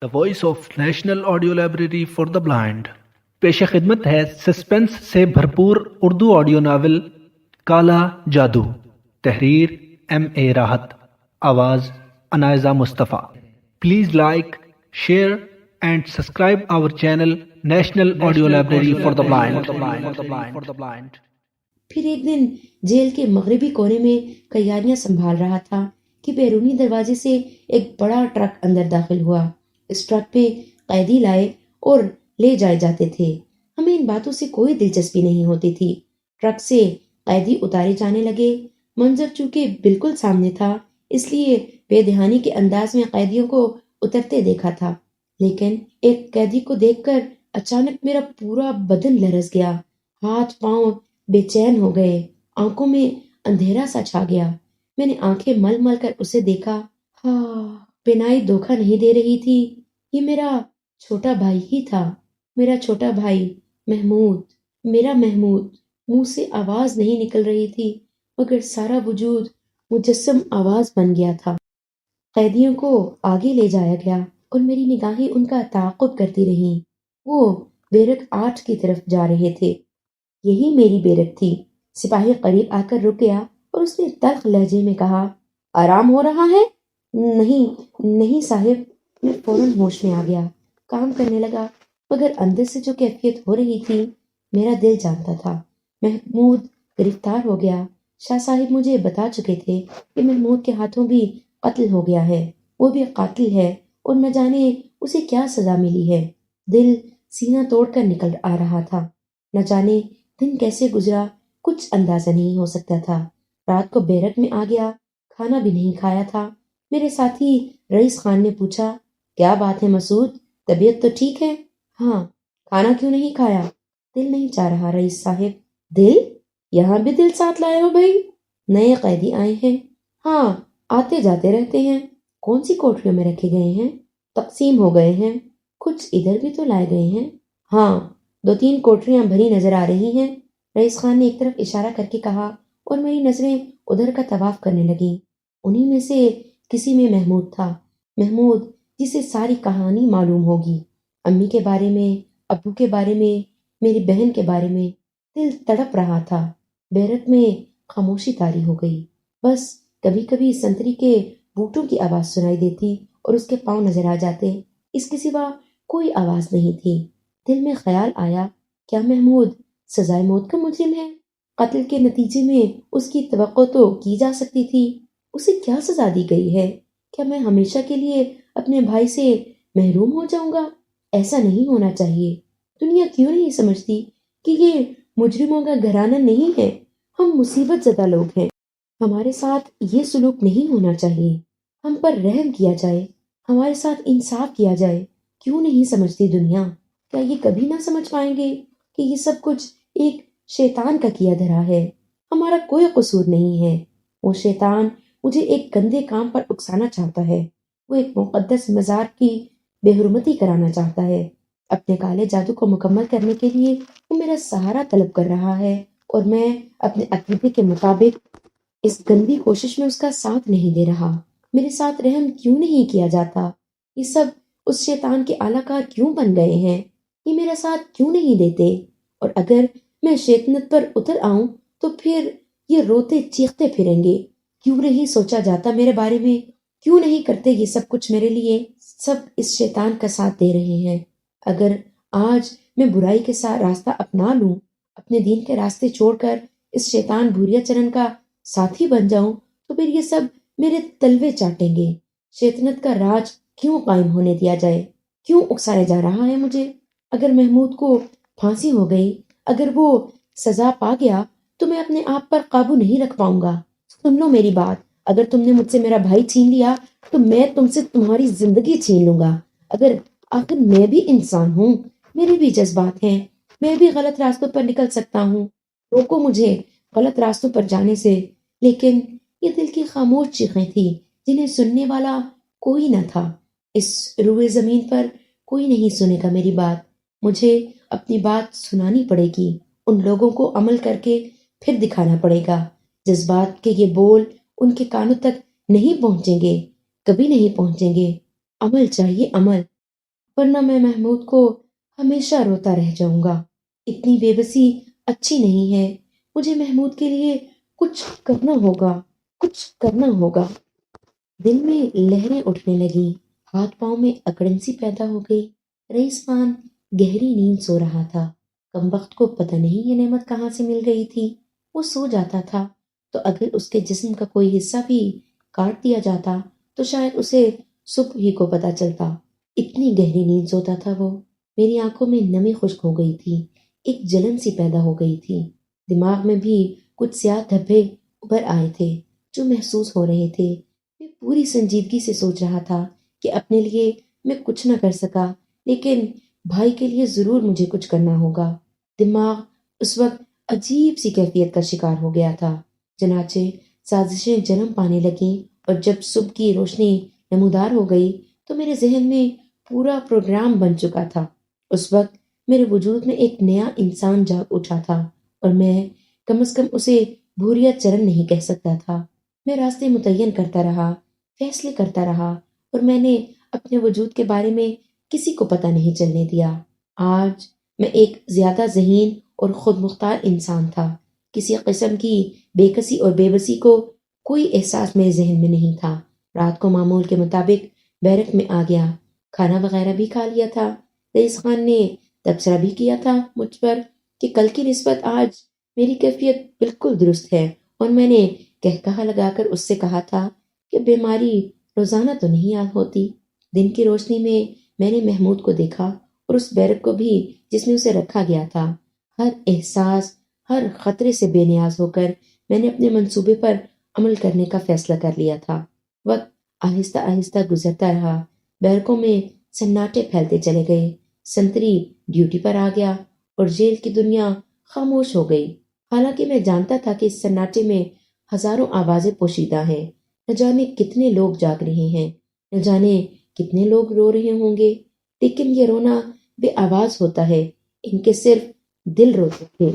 The voice of national audio library for the blind پیش خدمت ہے سسپنس سے بھرپور اردو آڈیو ناول کالا جادو، تحریر اے راحت، آواز Unaiza Mustafa. Please like, share and subscribe our channel National audio library for the blind. پھر ایک دن جیل کے مغربی کونے میں قیادیاں سنبھال رہا تھا کہ بیرونی دروازے سے ایک بڑا ٹرک اندر داخل ہوا۔ اس ٹرک پہ قیدی لائے اور لے جائے جاتے تھے۔ ہمیں ان باتوں سے کوئی دلچسپی نہیں ہوتی تھی۔ ٹرک سے قیدی اتارے جانے لگے۔ منظر چونکہ بالکل سامنے تھا، اس لیے بے دہانی کے انداز میں قیدیوں کو اترتے دیکھا تھا، لیکن ایک قیدی کو دیکھ کر اچانک میرا پورا بدن لرز گیا، ہاتھ پاؤں بے چین ہو گئے، آنکھوں میں اندھیرا سا چھا گیا۔ میں نے آنکھیں مل مل کر اسے دیکھا۔ بینائی دھوکہ نہیں دے رہی تھی، یہ میرا چھوٹا بھائی ہی تھا، میرا چھوٹا بھائی محمود، میرا محمود۔ منہ سے آواز نہیں نکل رہی تھی، مگر سارا وجود مجسم آواز بن گیا تھا۔ قیدیوں کو آگے لے جایا گیا اور میری نگاہیں ان کا تعاقب کرتی رہیں۔ وہ بیرک 8 کی طرف جا رہے تھے۔ یہی میری بیرک تھی۔ سپاہی قریب آ کر رک گیا اور اس نے تلخ لہجے میں کہا، آرام ہو رہا ہے؟ نہیں صاحب۔ میں فوراً ہوش میں آ گیا، کام کرنے لگا، مگر اندر سے جو کیفیت ہو رہی تھی میرا دل جانتا تھا۔ محمود گرفتار ہو گیا۔ شاہ صاحب مجھے بتا چکے تھے کہ محمود کے ہاتھوں بھی قتل ہو گیا ہے، وہ بھی قاتل ہے اور نہ جانے اسے کیا سزا ملی ہے۔ دل سینہ توڑ کر نکل آ رہا تھا۔ نہ جانے دن کیسے گزرا، کچھ اندازہ نہیں ہو سکتا تھا۔ رات کو بیرک میں آ گیا، کھانا بھی نہیں کھایا تھا۔ میرے ساتھی رئیس خان نے پوچھا، کیا بات ہے مسعود، طبیعت تو ٹھیک ہے؟ ہاں۔ کھانا کیوں نہیں کھایا؟ دل نہیں چاہ رہا رئیس صاحب۔ دل؟ یہاں بھی دل ساتھ لائے ہو بھائی؟ نئے قیدی آئے ہیں؟ ہاں، آتے جاتے رہتے ہیں۔ کون سی کوٹریوں میں رکھے گئے ہیں؟ تقسیم ہو گئے ہیں۔ کچھ ادھر بھی تو لائے گئے ہیں؟ ہاں، 2-3 کوٹریاں بھری نظر آ رہی ہیں، رئیس خان نے ایک طرف اشارہ کر کے کہا، اور میری نظریں ادھر کا طواف کرنے لگیں۔ انہی میں سے کسی میں محمود تھا، محمود جسے ساری کہانی معلوم ہوگی، امی کے بارے میں، ابو کے بارے میں، میری بہن کے بارے میں۔ دل تڑپ رہا تھا۔ بیرک میں خاموشی طاری ہو گئی، بس کبھی کبھی سنتری کے بوٹوں کی آواز سنائی دیتی اور اس کے پاؤں نظر آ جاتے، اس کے سوا کوئی آواز نہیں تھی۔ دل میں خیال آیا، کیا محمود سزائے موت کا مجرم ہے؟ قتل کے نتیجے میں اس کی توقع تو کی جا سکتی تھی، اسے کیا سزا دی گئی ہے؟ کیا میں ہمیشہ کے لیے اپنے بھائی سے محروم ہو جاؤں گا؟ ایسا نہیں ہونا چاہیے۔ دنیا کیوں نہیں سمجھتی کہ یہ مجرموں کا گھرانہ نہیں ہے؟ ہم مصیبت زدہ لوگ ہیں، ہمارے ساتھ یہ سلوک نہیں ہونا چاہیے۔ ہم پر رحم کیا جائے، ہمارے ساتھ انصاف کیا جائے۔ کیوں نہیں سمجھتی دنیا؟ کیا یہ کبھی نہ سمجھ پائیں گے کہ یہ سب کچھ ایک شیطان کا کیا دھرا ہے؟ ہمارا کوئی قصور نہیں ہے۔ وہ شیطان مجھے ایک گندے کام پر اکسانا چاہتا ہے، وہ ایک مقدس مزار کی بے حرمتی کرانا چاہتا ہے۔ اپنے کالے جادو کو مکمل کرنے کے لیے وہ میرا سہارا طلب کر رہا ہے، اور میں اپنے عقیدے کے مطابق اس گندی کوشش میں اس کا ساتھ نہیں دے رہا۔ میرے ساتھ رحم کیوں نہیں کیا جاتا؟ یہ سب اس شیطان کے اعلی کار کیوں بن گئے ہیں؟ یہ میرا ساتھ کیوں نہیں دیتے؟ اور اگر میں شیطنت پر اتر آؤں تو پھر یہ روتے چیختے پھریں گے، کیوں نہیں سوچا جاتا میرے بارے میں؟ کیوں نہیں کرتے یہ سب کچھ میرے لیے؟ سب اس شیطان کا ساتھ دے رہے ہیں۔ اگر آج میں برائی کے ساتھ راستہ اپنا لوں، اپنے دین کے راستے چھوڑ کر اس شیطان بھوریا چرن کا ساتھی بن جاؤں، تو پھر یہ سب میرے تلوے چاٹیں گے۔ شیطنت کا راج کیوں قائم ہونے دیا جائے؟ کیوں اکسایا جا رہا ہے مجھے؟ اگر محمود کو پھانسی ہو گئی، اگر وہ سزا پا گیا، تو میں اپنے آپ پر قابو نہیں رکھ پاؤں گا۔ سن لو میری بات، اگر تم نے مجھ سے میرا بھائی چھین لیا تو میں تم سے تمہاری زندگی چھین لوں گا۔ آخر میں بھی انسان ہوں، میرے بھی جذبات ہیں، میں بھی غلط راستوں پر نکل سکتا ہوں۔ روکو مجھے غلط راستوں پر جانے سے۔ لیکن یہ دل کی خاموش چیخیں تھیں جنہیں سننے والا کوئی نہ تھا۔ اس روئے زمین پر کوئی نہیں سنے گا میری بات۔ مجھے اپنی بات سنانی پڑے گی، ان لوگوں کو عمل کر کے پھر دکھانا پڑے گا۔ جذبات کے یہ بول ان کے کانوں تک نہیں پہنچیں گے، کبھی نہیں پہنچیں گے۔ عمل چاہیے، عمل۔ ورنہ میں محمود کو ہمیشہ روتا رہ جاؤں گا۔ اتنی بے بسی اچھی نہیں ہے، مجھے محمود کے لیے کچھ کرنا ہوگا، کچھ کرنا ہوگا۔ دل میں لہریں اٹھنے لگیں، ہاتھ پاؤں میں اکڑن سی پیدا ہو گئی۔ رئیس خان گہری نیند سو رہا تھا۔ کم وقت کو پتہ نہیں یہ نعمت کہاں سے مل گئی تھی۔ وہ سو جاتا تھا تو اگر اس کے جسم کا کوئی حصہ بھی کاٹ دیا جاتا تو شاید اسے صبح ہی کو پتہ چلتا۔ اتنی گہری نیند سوتا تھا وہ۔ میری آنکھوں میں نمی خشک ہو گئی تھی، ایک جلن سی پیدا ہو گئی تھی۔ دماغ میں بھی کچھ سیاہ دھبے ابھر آئے تھے جو محسوس ہو رہے تھے۔ میں پوری سنجیدگی سے سوچ رہا تھا کہ اپنے لیے میں کچھ نہ کر سکا، لیکن بھائی کے لیے ضرور مجھے کچھ کرنا ہوگا۔ دماغ اس وقت عجیب سی کیفیت کا شکار ہو گیا تھا۔ چنانچہ سازشیں جنم پانے لگیں اور جب صبح کی روشنی نمودار ہو گئی تو میرے ذہن میں پورا پروگرام بن چکا تھا۔ اس وقت میرے وجود میں ایک نیا انسان جاگ اٹھا تھا اور میں کم از کم اسے بھوریا چرن نہیں کہہ سکتا تھا۔ میں راستے متعین کرتا رہا، فیصلے کرتا رہا اور میں نے اپنے وجود کے بارے میں کسی کو پتہ نہیں چلنے دیا۔ آج میں ایک زیادہ ذہین اور خود مختار انسان تھا۔ کسی قسم کی بے کسی اور بے بسی کو کوئی احساس میرے ذہن میں نہیں تھا۔ رات کو معمول کے مطابق بیرک میں آ گیا، کھانا وغیرہ بھی کھا لیا تھا۔ رئیس خان نے تبصرہ بھی کیا تھا مجھ پر کہ کل کی نسبت آج میری کیفیت بالکل درست ہے، اور میں نے کہا لگا کر اس سے کہا تھا کہ بیماری روزانہ تو نہیں یاد ہوتی۔ دن کی روشنی میں نے محمود کو دیکھا اور اس بیرک کو بھی جس میں اسے رکھا گیا تھا۔ ہر احساس، ہر خطرے سے بے نیاز ہو کر میں نے اپنے منصوبے پر عمل کرنے کا فیصلہ کر لیا تھا۔ وقت آہستہ آہستہ گزرتا رہا، بیرکوں میں سناٹے پھیلتے چلے گئے۔ سنتری ڈیوٹی پر آ گیا اور جیل کی دنیا خاموش ہو گئی۔ حالانکہ میں جانتا تھا کہ اس سناٹے میں ہزاروں آوازیں پوشیدہ ہیں، نہ جانے کتنے لوگ جاگ رہے ہیں، نہ جانے کتنے لوگ رو رہے ہوں گے، لیکن یہ رونا بے آواز ہوتا ہے، ان کے صرف دل روتے تھے۔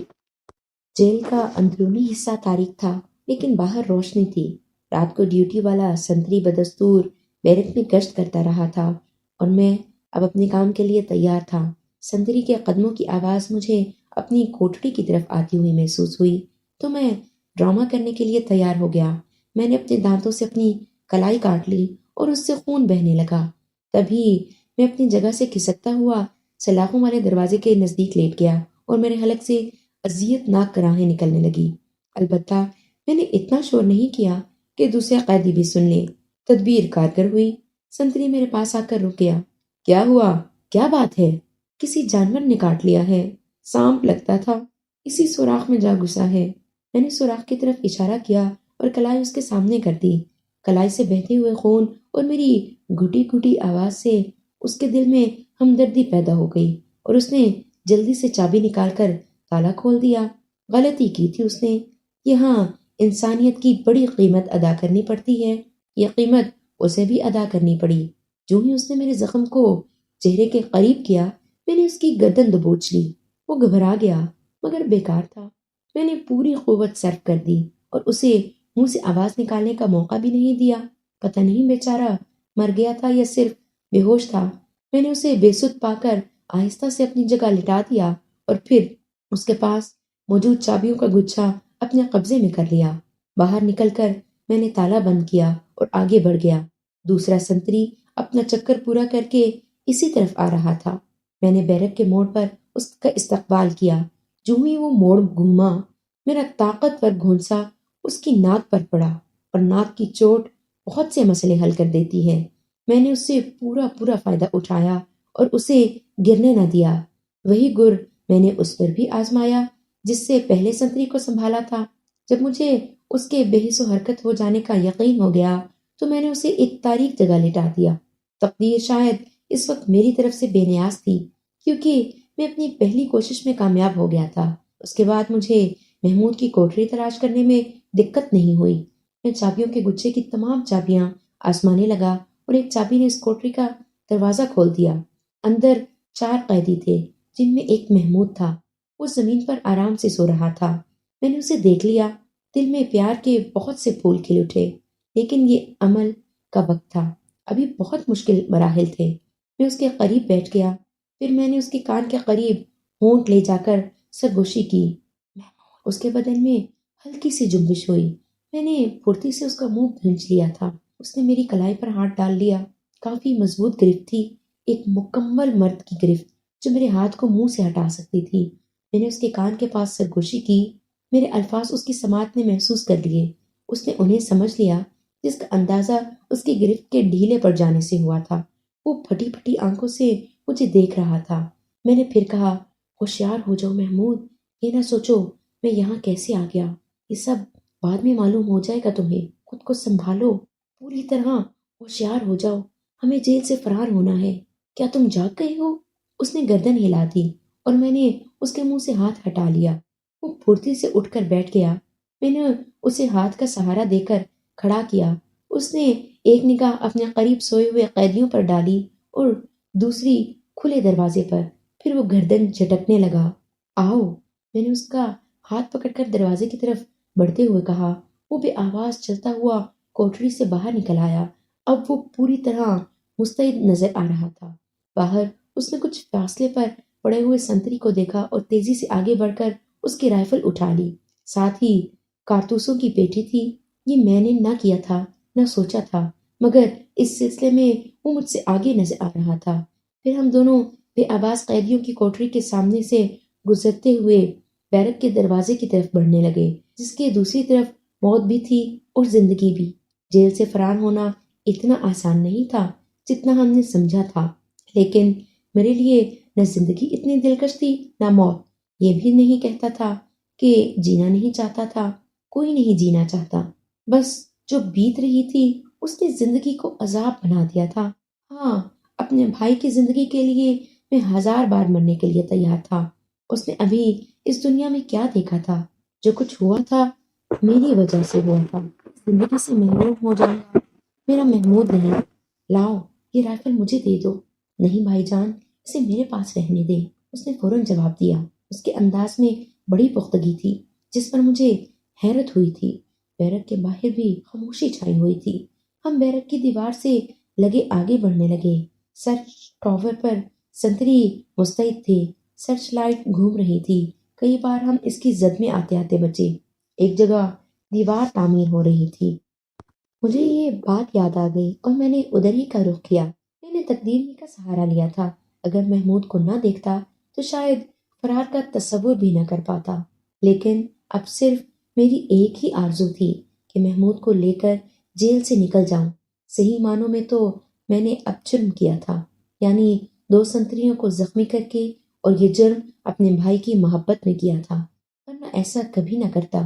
جیل کا اندرونی حصہ تاریک تھا لیکن باہر روشنی تھی۔ رات کو ڈیوٹی والا سنتری بدستور بیرک میں گشت کرتا رہا تھا اور میں اب اپنے کام کے لیے تیار تھا۔ سنتری کے قدموں کی آواز مجھے اپنی کوٹڑی کی طرف آتی ہوئی محسوس ہوئی تو میں ڈرامہ کرنے کے لیے تیار ہو گیا۔ میں نے اپنے دانتوں سے اپنی کلائی کاٹ لی اور اس سے خون بہنے لگا۔ تبھی میں اپنی جگہ سے کھسکتا ہوا سلاخوں والے دروازے کے نزدیک لیٹ گیا اور میرے حلق سے اذیت ناک کراہیں نکلنے لگی۔ البتہ میں نے اتنا شور نہیں کیا کہ دوسرے قیدی بھی سن لیں۔ تدبیر کارگر ہوئی۔ سنتری میرے پاس آ کر رک گیا۔ کیا ہوا؟ کیا بات ہے؟ کسی جانور نے کاٹ لیا ہے، سانپ لگتا تھا، اسی سوراخ میں جا گھسا ہے۔ میں نے سوراخ کی طرف اشارہ کیا اور کلائی اس کے سامنے کر دی۔ کلائی سے بہتے ہوئے خون اور میری گھٹی گھٹی آواز سے اس کے دل میں ہمدردی پیدا ہو گئی اور اس نے جلدی سے چابی نکال کر تالا کھول دیا۔ غلطی کی تھی اس نے۔ یہاں انسانیت کی بڑی قیمت ادا کرنی پڑتی ہے، یہ قیمت اسے بھی ادا کرنی پڑی۔ جو ہی اس نے میرے زخم کو چہرے کے قریب کیا، میں نے اس کی گردن دبوچ لی۔ وہ گھبرا گیا مگر بیکار تھا۔ میں نے پوری قوت صرف کر دی اور اسے منہ سے آواز نکالنے کا موقع بھی نہیں دیا۔ پتہ نہیں بیچارہ مر گیا تھا یا صرف بے ہوش تھا۔ میں نے اسے بے سدھ پا کر آہستہ سے اپنی جگہ لٹا دیا اور پھر اس کے پاس موجود چابیوں کا گچھا اپنے قبضے میں کر لیا۔ باہر نکل کر میں نے تالا بند کیا اور آگے بڑھ گیا۔ دوسرا سنتری اپنا چکر پورا کر کے اسی طرف آ رہا تھا۔ میں نے بیرک کے موڑ پر اس کا استقبال کیا۔ جو ہی وہ موڑ گھوما، میرا طاقتور گھونسا اس کی ناک پر پڑا اور ناک کی چوٹ بہت سے مسئلے حل کر دیتی ہے۔ میں نے اس سے پورا فائدہ اٹھایا اور اسے گرنے نہ دیا۔ وہی گر میں نے اس پر بھی آزمایا جس سے پہلے سنتری کو سنبھالا تھا۔ جب مجھے اس کے بے حس و حرکت ہو جانے کا یقین ہو گیا تو میں نے اسے ایک تاریک جگہ لٹا دیا۔ تقدیر شاید اس وقت میری طرف سے بے نیاز تھی کیونکہ میں اپنی پہلی کوشش میں کامیاب ہو گیا تھا۔ اس کے بعد مجھے محمود کی کوٹری تلاش کرنے میں دقت نہیں ہوئی۔ میں چابیوں کے گچھے کی تمام چابیاں آزمانے لگا اور ایک چابی نے اس کوٹری کا دروازہ کھول دیا۔ اندر 4 قیدی تھے جن میں ایک محمود تھا۔ وہ زمین پر آرام سے سو رہا تھا۔ میں نے اسے دیکھ لیا۔ دل میں پیار کے بہت سے پھول کھل اٹھے، لیکن یہ عمل کا وقت تھا، ابھی بہت مشکل مراحل تھے۔ میں اس کے قریب بیٹھ گیا، پھر میں نے اس کے کان کے قریب ہونٹ لے جا کر سرگوشی کی۔ اس کے بدن میں ہلکی سی جنبش ہوئی۔ میں نے پھرتی سے اس کا منہ بھونچ لیا تھا۔ اس نے میری کلائی پر ہاتھ ڈال لیا۔ کافی مضبوط گرفت تھی، ایک مکمل مرد کی گرفت جو میرے ہاتھ کو منہ سے ہٹا سکتی تھی۔ میں نے اس کے کان کے پاس سرگوشی کی۔ میرے الفاظ اس کی سماعت نے محسوس کر لیے۔ اس نے انہیں سمجھ لیا، جس کا اندازہ اس کی گرفت کے ڈھیلے پڑ جانے سے ہوا تھا۔ وہ پھٹی پھٹی آنکھوں سے مجھے دیکھ رہا تھا۔ میں نے پھر کہا، ہوشیار ہو جاؤ محمود، یہ نہ سوچو میں یہاں کیسے آ گیا، یہ سب بعد میں معلوم ہو جائے گا تمہیں۔ خود کو سنبھالو، پوری طرح ہوشیار ہو جاؤ، ہمیں جیل سے فرار ہونا ہے۔ کیا تم جاگ گئے ہو؟ اس نے گردن ہلا دی اور میں نے اس کے منہ سے ہاتھ ہٹا لیا۔ وہ پھرتی سے اٹھ کر بیٹھ گیا۔ میں نے اسے ہاتھ کا سہارا دے کر کھڑا کیا۔ اس نے ایک نگاہ اپنے قریب سوئے ہوئے قیدیوں پر ڈالی اور دوسری کھلے دروازے پر، پھر وہ گردن جھٹکنے لگا۔ آؤ، میں نے اس کا ہاتھ پکڑ کر دروازے کی طرف بڑھتے ہوئے کہا۔ وہ بے آواز چلتا ہوا کوٹری سے باہر نکل آیا۔ اب وہ پوری طرح مستعد نظر آ رہا تھا۔ باہر اس نے کچھ فاصلے پر پڑے ہوئے سنتری کو دیکھا اور تیزی سے آگے بڑھ کر اس کی رائفل اٹھا لی۔ ساتھ ہی کارتوسوں کی پیٹی تھی۔ یہ میں نے نہ کیا تھا، نہ سوچا تھا، مگر اس سلسلے میں وہ مجھ سے آگے نظر آ رہا تھا۔ پھر ہم دونوں بے آواز قیدیوں کی کوٹری کے سامنے سے گزرتے ہوئے بیرک کے دروازے کی طرف بڑھنے لگے، جس کے دوسری طرف موت بھی تھی اور زندگی بھی۔ جیل سے فرار ہونا اتنا آسان نہیں تھا جتنا ہم نے سمجھا تھا، لیکن میرے لیے نہ زندگی اتنی دلکش تھی نہ موت۔ یہ بھی نہیں کہتا تھا کہ جینا نہیں چاہتا تھا، کوئی نہیں جینا چاہتا، بس جو بیت رہی تھی اس نے زندگی کو عذاب بنا دیا تھا۔ ہاں، اپنے بھائی کی زندگی کے لیے میں 1000 بار مرنے کے لیے تیار تھا۔ اس نے ابھی اس دنیا میں کیا دیکھا تھا؟ جو کچھ ہوا تھا میری وجہ سے ہوا تھا۔ زندگی سے محروم ہو جانا میرا محمود نہیں۔ لاؤ، یہ رائفل مجھے دے دو۔ نہیں بھائی جان، اسے میرے پاس رہنے دے، اس نے فوراً جواب دیا۔ اس کے انداز میں بڑی پختگی تھی جس پر مجھے حیرت ہوئی تھی۔ بیرک کے باہر بھی خاموشی چھائی ہوئی تھی۔ ہم بیرک کی دیوار سے لگے آگے بڑھنے لگے۔ سرچ ٹاور پر سنتری مستعد تھے، سرچ لائٹ گھوم رہی تھی۔ کئی بار ہم اس کی زد میں آتے آتے بچے۔ ایک جگہ دیوار تعمیر ہو رہی تھی۔ مجھے یہ بات یاد آ گئی اور میں نے ادھر ہی کا رخ کیا۔ میں نے تقدیر ہی کا سہارا لیا تھا۔ اگر محمود کو نہ دیکھتا تو شاید فرار کا تصور بھی نہ کر پاتا، لیکن اب صرف میری ایک ہی آرزو تھی کہ محمود کو لے کر جیل سے نکل جاؤں۔ صحیح معنوں میں تو میں نے اب جرم کیا تھا، یعنی 2 سنتریوں کو زخمی کر کے، اور یہ جرم اپنے بھائی کی محبت میں کیا تھا، ورنہ ایسا کبھی نہ کرتا۔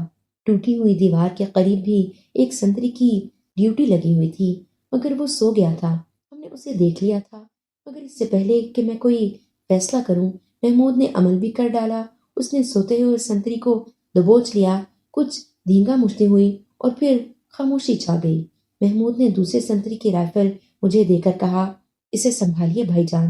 ٹوٹی ہوئی دیوار کے قریب بھی ایک سنتری کی ڈیوٹی لگی ہوئی تھی، مگر وہ سو گیا تھا۔ ہم نے اسے دیکھ لیا تھا، مگر اس سے پہلے کہ میں کوئی فیصلہ کروں محمود نے عمل بھی کر ڈالا۔ اس نے سوتے ہوئے سنتری کو دبوچ لیا، کچھ دھینگا مچتی ہوئی اور پھر خاموشی چھا گئی۔ محمود نے دوسرے سنتری کی رائفل مجھے دے کر کہا، اسے سنبھالیے بھائی جان۔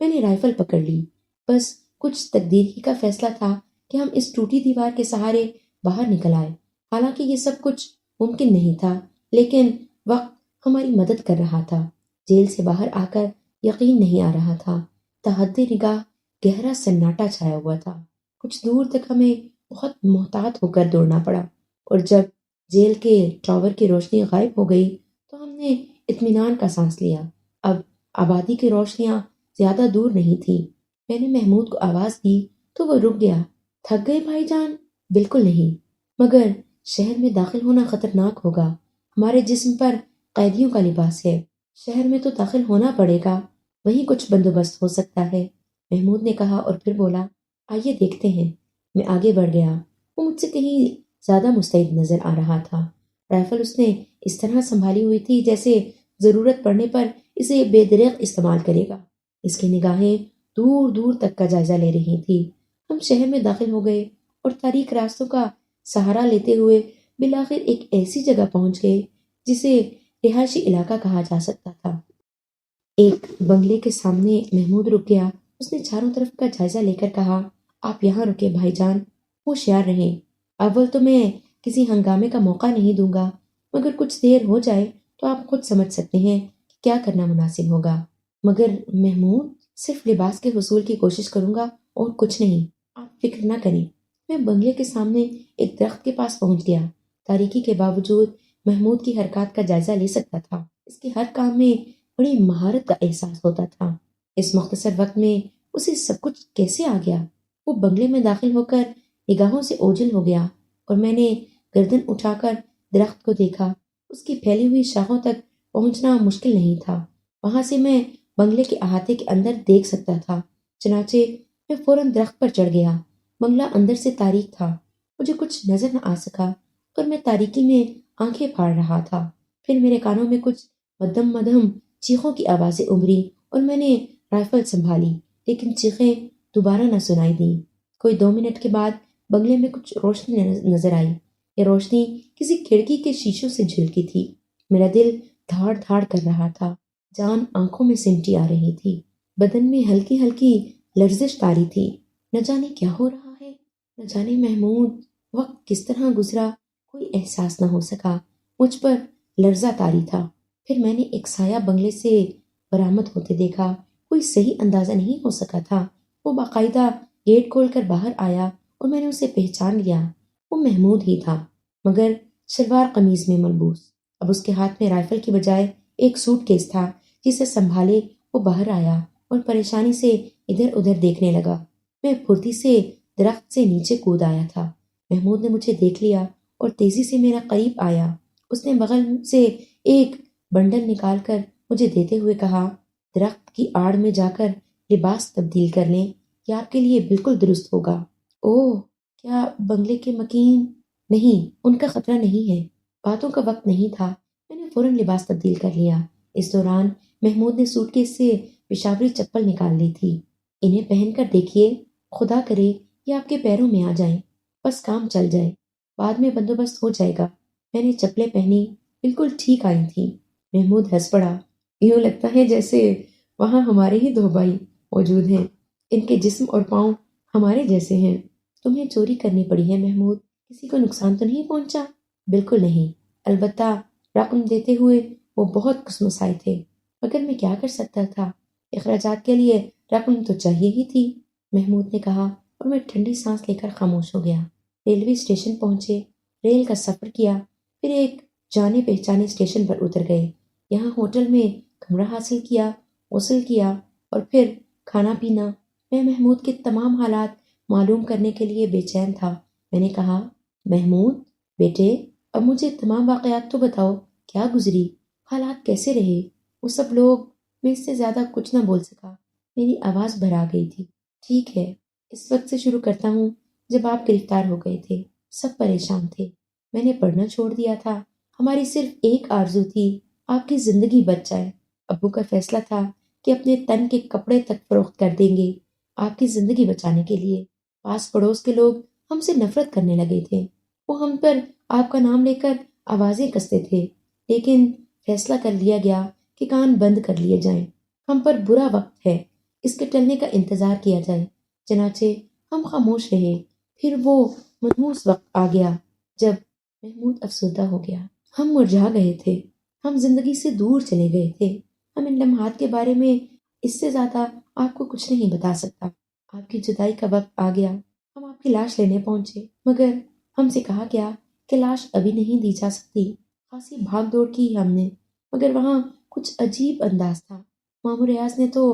میں نے رائفل پکڑ لی۔ بس کچھ تقدیر ہی کا فیصلہ تھا کہ ہم اس ٹوٹی دیوار کے سہارے باہر نکل آئے۔ حالانکہ یہ سب کچھ ممکن نہیں تھا، لیکن وقت ہماری مدد کر رہا تھا۔ جیل سے باہر آ کر یقین نہیں آ رہا تھا۔ تحت نگاہ گہرا سناٹا چھایا ہوا تھا۔ کچھ دور تک ہمیں بہت محتاط ہو کر دوڑنا پڑا، اور جب جیل کے ٹاور کی روشنی غائب ہو گئی تو ہم نے اطمینان کا سانس لیا۔ اب آبادی کی روشنیاں زیادہ دور نہیں تھیں۔ میں نے محمود کو آواز دی تو وہ رک گیا۔ تھک گئے بھائی جان؟ بالکل نہیں، مگر شہر میں داخل ہونا خطرناک ہوگا۔ ہمارے جسم پر قیدیوں کا لباس ہے۔ شہر میں تو داخل ہونا پڑے گا، وہیں کچھ بندوبست ہو سکتا ہے، محمود نے کہا اور پھر بولا، آئیے دیکھتے ہیں۔ میں آگے بڑھ گیا۔ وہ مجھ سے کہیں زیادہ مستعد نظر آ رہا تھا۔ رائفل اس نے اس طرح سنبھالی ہوئی تھی جیسے ضرورت پڑنے پر اسے بے دریغ استعمال کرے گا۔ اس کی نگاہیں دور دور تک کا جائزہ لے رہی تھی۔ ہم شہر میں داخل ہو گئے اور تاریک راستوں کا سہارا لیتے ہوئے بالآخر ایک ایسی جگہ پہنچ گئے جسے رہائشی علاقہ کہا جا سکتا تھا۔ ایک بنگلے کے سامنے محمود رک گیا۔ اس نے چاروں طرف کا جائزہ لے کر کہا، آپ یہاں رکے بھائی جان، ہوشیار رہیں۔ اول تو میں کسی ہنگامے کا موقع نہیں دوں گا، مگر کچھ دیر ہو جائے تو آپ خود سمجھ سکتے ہیں کہ کیا کرنا مناسب ہوگا۔ مگر محمود صرف لباس کے حصول کی کوشش کروں گا اور کچھ نہیں، آپ فکر نہ کریں۔ میں بنگلے کے سامنے ایک درخت کے پاس پہنچ گیا۔ تاریکی کے باوجود محمود کی حرکات کا جائزہ لے سکتا تھا۔ اس کے ہر کام میں بڑی مہارت کا احساس ہوتا تھا۔ اس مختصر وقت میں اسے سب کچھ کیسے آ گیا؟ وہ بنگلے میں داخل ہو کر نگاہوں سے اوجھل ہو گیا اور میں نے گردن اٹھا کر درخت کو دیکھا۔ اس کی پھیلی ہوئی شاخوں تک پہنچنا مشکل نہیں تھا۔ وہاں سے میں بنگلے کے احاطے کے اندر دیکھ سکتا تھا۔ چنانچہ میں فوراً درخت پر چڑھ گیا۔ بنگلہ اندر سے تاریک تھا، مجھے کچھ نظر نہ آ سکا اور میں تاریکی میں آنکھیں پھاڑ رہا تھا۔ پھر میرے کانوں میں کچھ مدھم مدھم چیخوں کی آوازیں ابھری اور میں نے رائفل سنبھالی، لیکن چیخیں دوبارہ نہ سنائی دیں۔ کوئی 2 منٹ کے بعد بنگلے میں کچھ روشنی نظر آئی۔ یہ روشنی کسی کھڑکی کے شیشوں سے جھلکی تھی۔ میرا دل دھاڑ دھاڑ کر رہا تھا، جان آنکھوں میں سمٹی آ رہی تھی، بدن میں ہلکی ہلکی لرزش طاری تھی۔ نہ جانے کیا ہو رہا ہے، نہ جانے محمود وقت کس طرح گزرا، کوئی احساس نہ ہو سکا۔ مجھ پر لرزہ طاری تھا۔ پھر میں نے ایک سایہ بنگلے سے برآمد ہوتے دیکھا۔ کوئی صحیح اندازہ نہیں ہو سکا تھا۔ وہ باقاعدہ گیٹ کھول کر باہر آیا اور میں نے اسے پہچان لیا۔ وہ محمود ہی تھا، مگر شلوار قمیض میں ملبوس۔ اب اس کے ہاتھ میں رائفل کی بجائے ایک سوٹ کیس تھا، جسے سنبھالے وہ باہر آیا اور پریشانی سے ادھر ادھر دیکھنے لگا۔ میں پھرتی سے درخت سے نیچے کود آیا تھا۔ محمود نے مجھے دیکھ لیا اور تیزی سے میرا قریب آیا۔ اس نے بغل سے ایک بنڈل نکال کر مجھے دیتے ہوئے کہا، درخت کی آڑ میں جا کر لباس تبدیل کر لیں، یہ آپ کے لیے بالکل درست ہوگا۔ اوہ، کیا بنگلے کے مکین؟ نہیں، ان کا خطرہ نہیں ہے۔ باتوں کا وقت نہیں تھا۔ میں نے فوراً لباس تبدیل کر لیا۔ اس دوران محمود نے سوٹ کیس سے پشاوری چپل نکال لی تھی۔ انہیں پہن کر دیکھیے، خدا کرے یہ آپ کے پیروں میں آ جائیں، بس کام چل جائے، بعد میں بندوبست ہو جائے گا۔ میں نے چپلیں پہنی، بالکل ٹھیک آئی تھیں۔ محمود ہنس پڑا۔ یوں لگتا ہے جیسے وہاں ہمارے ہی 2 بھائی موجود ہیں، ان کے جسم اور پاؤں ہمارے جیسے ہیں۔ تمہیں چوری کرنی پڑی ہے محمود، کسی کو نقصان تو نہیں پہنچا؟ بالکل نہیں، البتہ رقم دیتے ہوئے وہ بہت کسمسائے تھے، مگر میں کیا کر سکتا تھا؟ اخراجات کے لیے رقم تو چاہیے ہی تھی، محمود نے کہا اور میں ٹھنڈی سانس لے کر خاموش ہو گیا۔ ریلوے اسٹیشن پہنچے، ریل کا سفر کیا، پھر ایک جانے پہچانے اسٹیشن پر اتر گئے۔ یہاں ہوٹل میں کمرہ حاصل کیا، غسل کیا اور پھر کھانا پینا۔ میں محمود کے تمام حالات معلوم کرنے کے لیے بے چین تھا۔ میں نے کہا، محمود بیٹے، اب مجھے تمام واقعات تو بتاؤ، کیا گزری، حالات کیسے رہے، وہ سب لوگ؟ میں اس سے زیادہ کچھ نہ بول سکا، میری آواز بھر آ گئی تھی۔ ٹھیک ہے، اس وقت سے شروع کرتا ہوں جب آپ گرفتار ہو گئے تھے۔ سب پریشان تھے، میں نے پڑھنا چھوڑ دیا تھا۔ ہماری صرف ایک آرزو تھی، آپ کی زندگی بچ جائے۔ ابو کا فیصلہ تھا کہ اپنے تن کے کپڑے تک فروخت کر دیں گے آپ کی زندگی بچانے کے لیے۔ پاس پڑوس کے لوگ ہم سے نفرت کرنے لگے تھے، وہ ہم پر آپ کا نام لے کر آوازیں کستے تھے، لیکن فیصلہ کر لیا گیا کہ کان بند کر لیے جائیں۔ ہم پر برا وقت ہے، اس کے ٹلنے کا انتظار کیا جائے۔ چنانچہ ہم خاموش رہے۔ پھر وہ منحوس وقت آ گیا جب محمود افسردہ ہو گیا۔ ہم مرجھا گئے تھے، ہم زندگی سے دور چلے گئے تھے۔ ہم ان لمحات کے بارے میں اس سے زیادہ آپ کو کچھ نہیں بتا سکتا۔ آپ کی جدائی کا وقت آ گیا، ہم آپ کی لاش لینے پہنچے، مگر ہم سے کہا گیا کہ لاش ابھی نہیں دی جا سکتی۔ خاصی بھاگ دوڑ کی ہم نے، مگر وہاں کچھ عجیب انداز تھا۔ مامور ریاض نے تو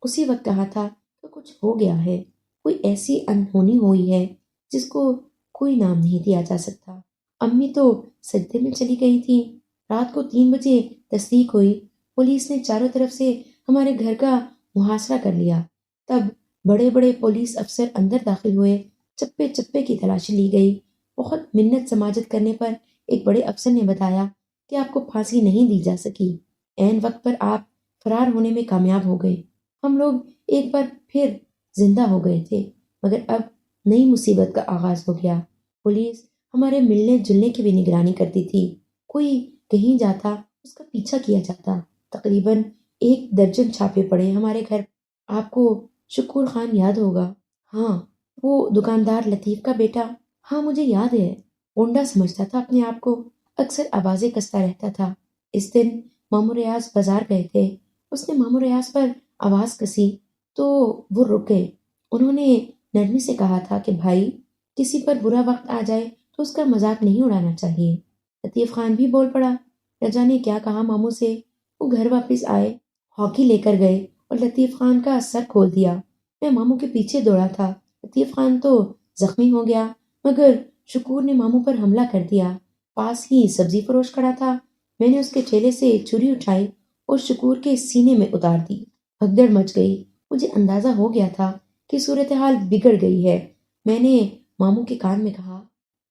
اسی وقت کہا تھا کہ کچھ ہو گیا ہے، کوئی ایسی انہونی ہوئی ہے جس کو کوئی نام نہیں دیا جا سکتا۔ امی تو سجدے میں چلی گئی تھی۔ رات کو 3 بجے تصدیق ہوئی۔ پولیس نے چاروں طرف سے ہمارے گھر کا محاصرہ کر لیا۔ تب بڑے بڑے پولیس افسر اندر داخل ہوئے، چپے چپے کی تلاشی لی گئی۔ بہت منت سماجت کرنے پر ایک بڑے افسر نے بتایا کہ آپ کو پھانسی نہیں دی جا سکی، عین وقت پر آپ فرار ہونے میں کامیاب ہو گئے۔ ہم لوگ ایک بار پھر زندہ ہو گئے تھے، مگر اب نئی مصیبت کا آغاز ہو گیا۔ پولیس ہمارے ملنے جلنے کی بھی نگرانی کرتی تھی۔ کوئی کہیں جاتا اس کا پیچھا کیا جاتا۔ تقریباً 1 درجن چھاپے پڑے ہمارے گھر۔ آپ کو شکور خان یاد ہوگا؟ ہاں، وہ دکاندار لطیف کا بیٹا۔ ہاں مجھے یاد ہے، گنڈا سمجھتا تھا اپنے آپ کو، اکثر آوازیں کستا رہتا تھا۔ اس دن مامور ریاض بازار گئے تھے، اس نے ماموں ریاض پر آواز کسی تو وہ رک گئے۔ انہوں نے نرمی سے کہا تھا کہ بھائی، کسی پر برا وقت آ جائے تو اس کا مذاق نہیں اڑانا چاہیے۔ لطیف خان بھی بول پڑا۔ نہ جانے کیا کہا ماموں سے۔ وہ گھر واپس آئے، ہاکی لے کر گئے اور لطیف خان کا سر کھول دیا۔ میں ماموں کے پیچھے دوڑا تھا۔ لطیف خان تو زخمی ہو گیا، مگر شکور نے ماموں پر حملہ کر دیا۔ پاس ہی سبزی فروش کھڑا تھا۔ میں نے اس کے چیلے سے چھری اٹھائی اور شکور کے سینے میں اتار دی۔ بھگدڑ مچ گئی۔ مجھے اندازہ ہو گیا تھا کہ صورتحال بگڑ گئی ہے۔ میں نے ماموں کے کان میں کہا،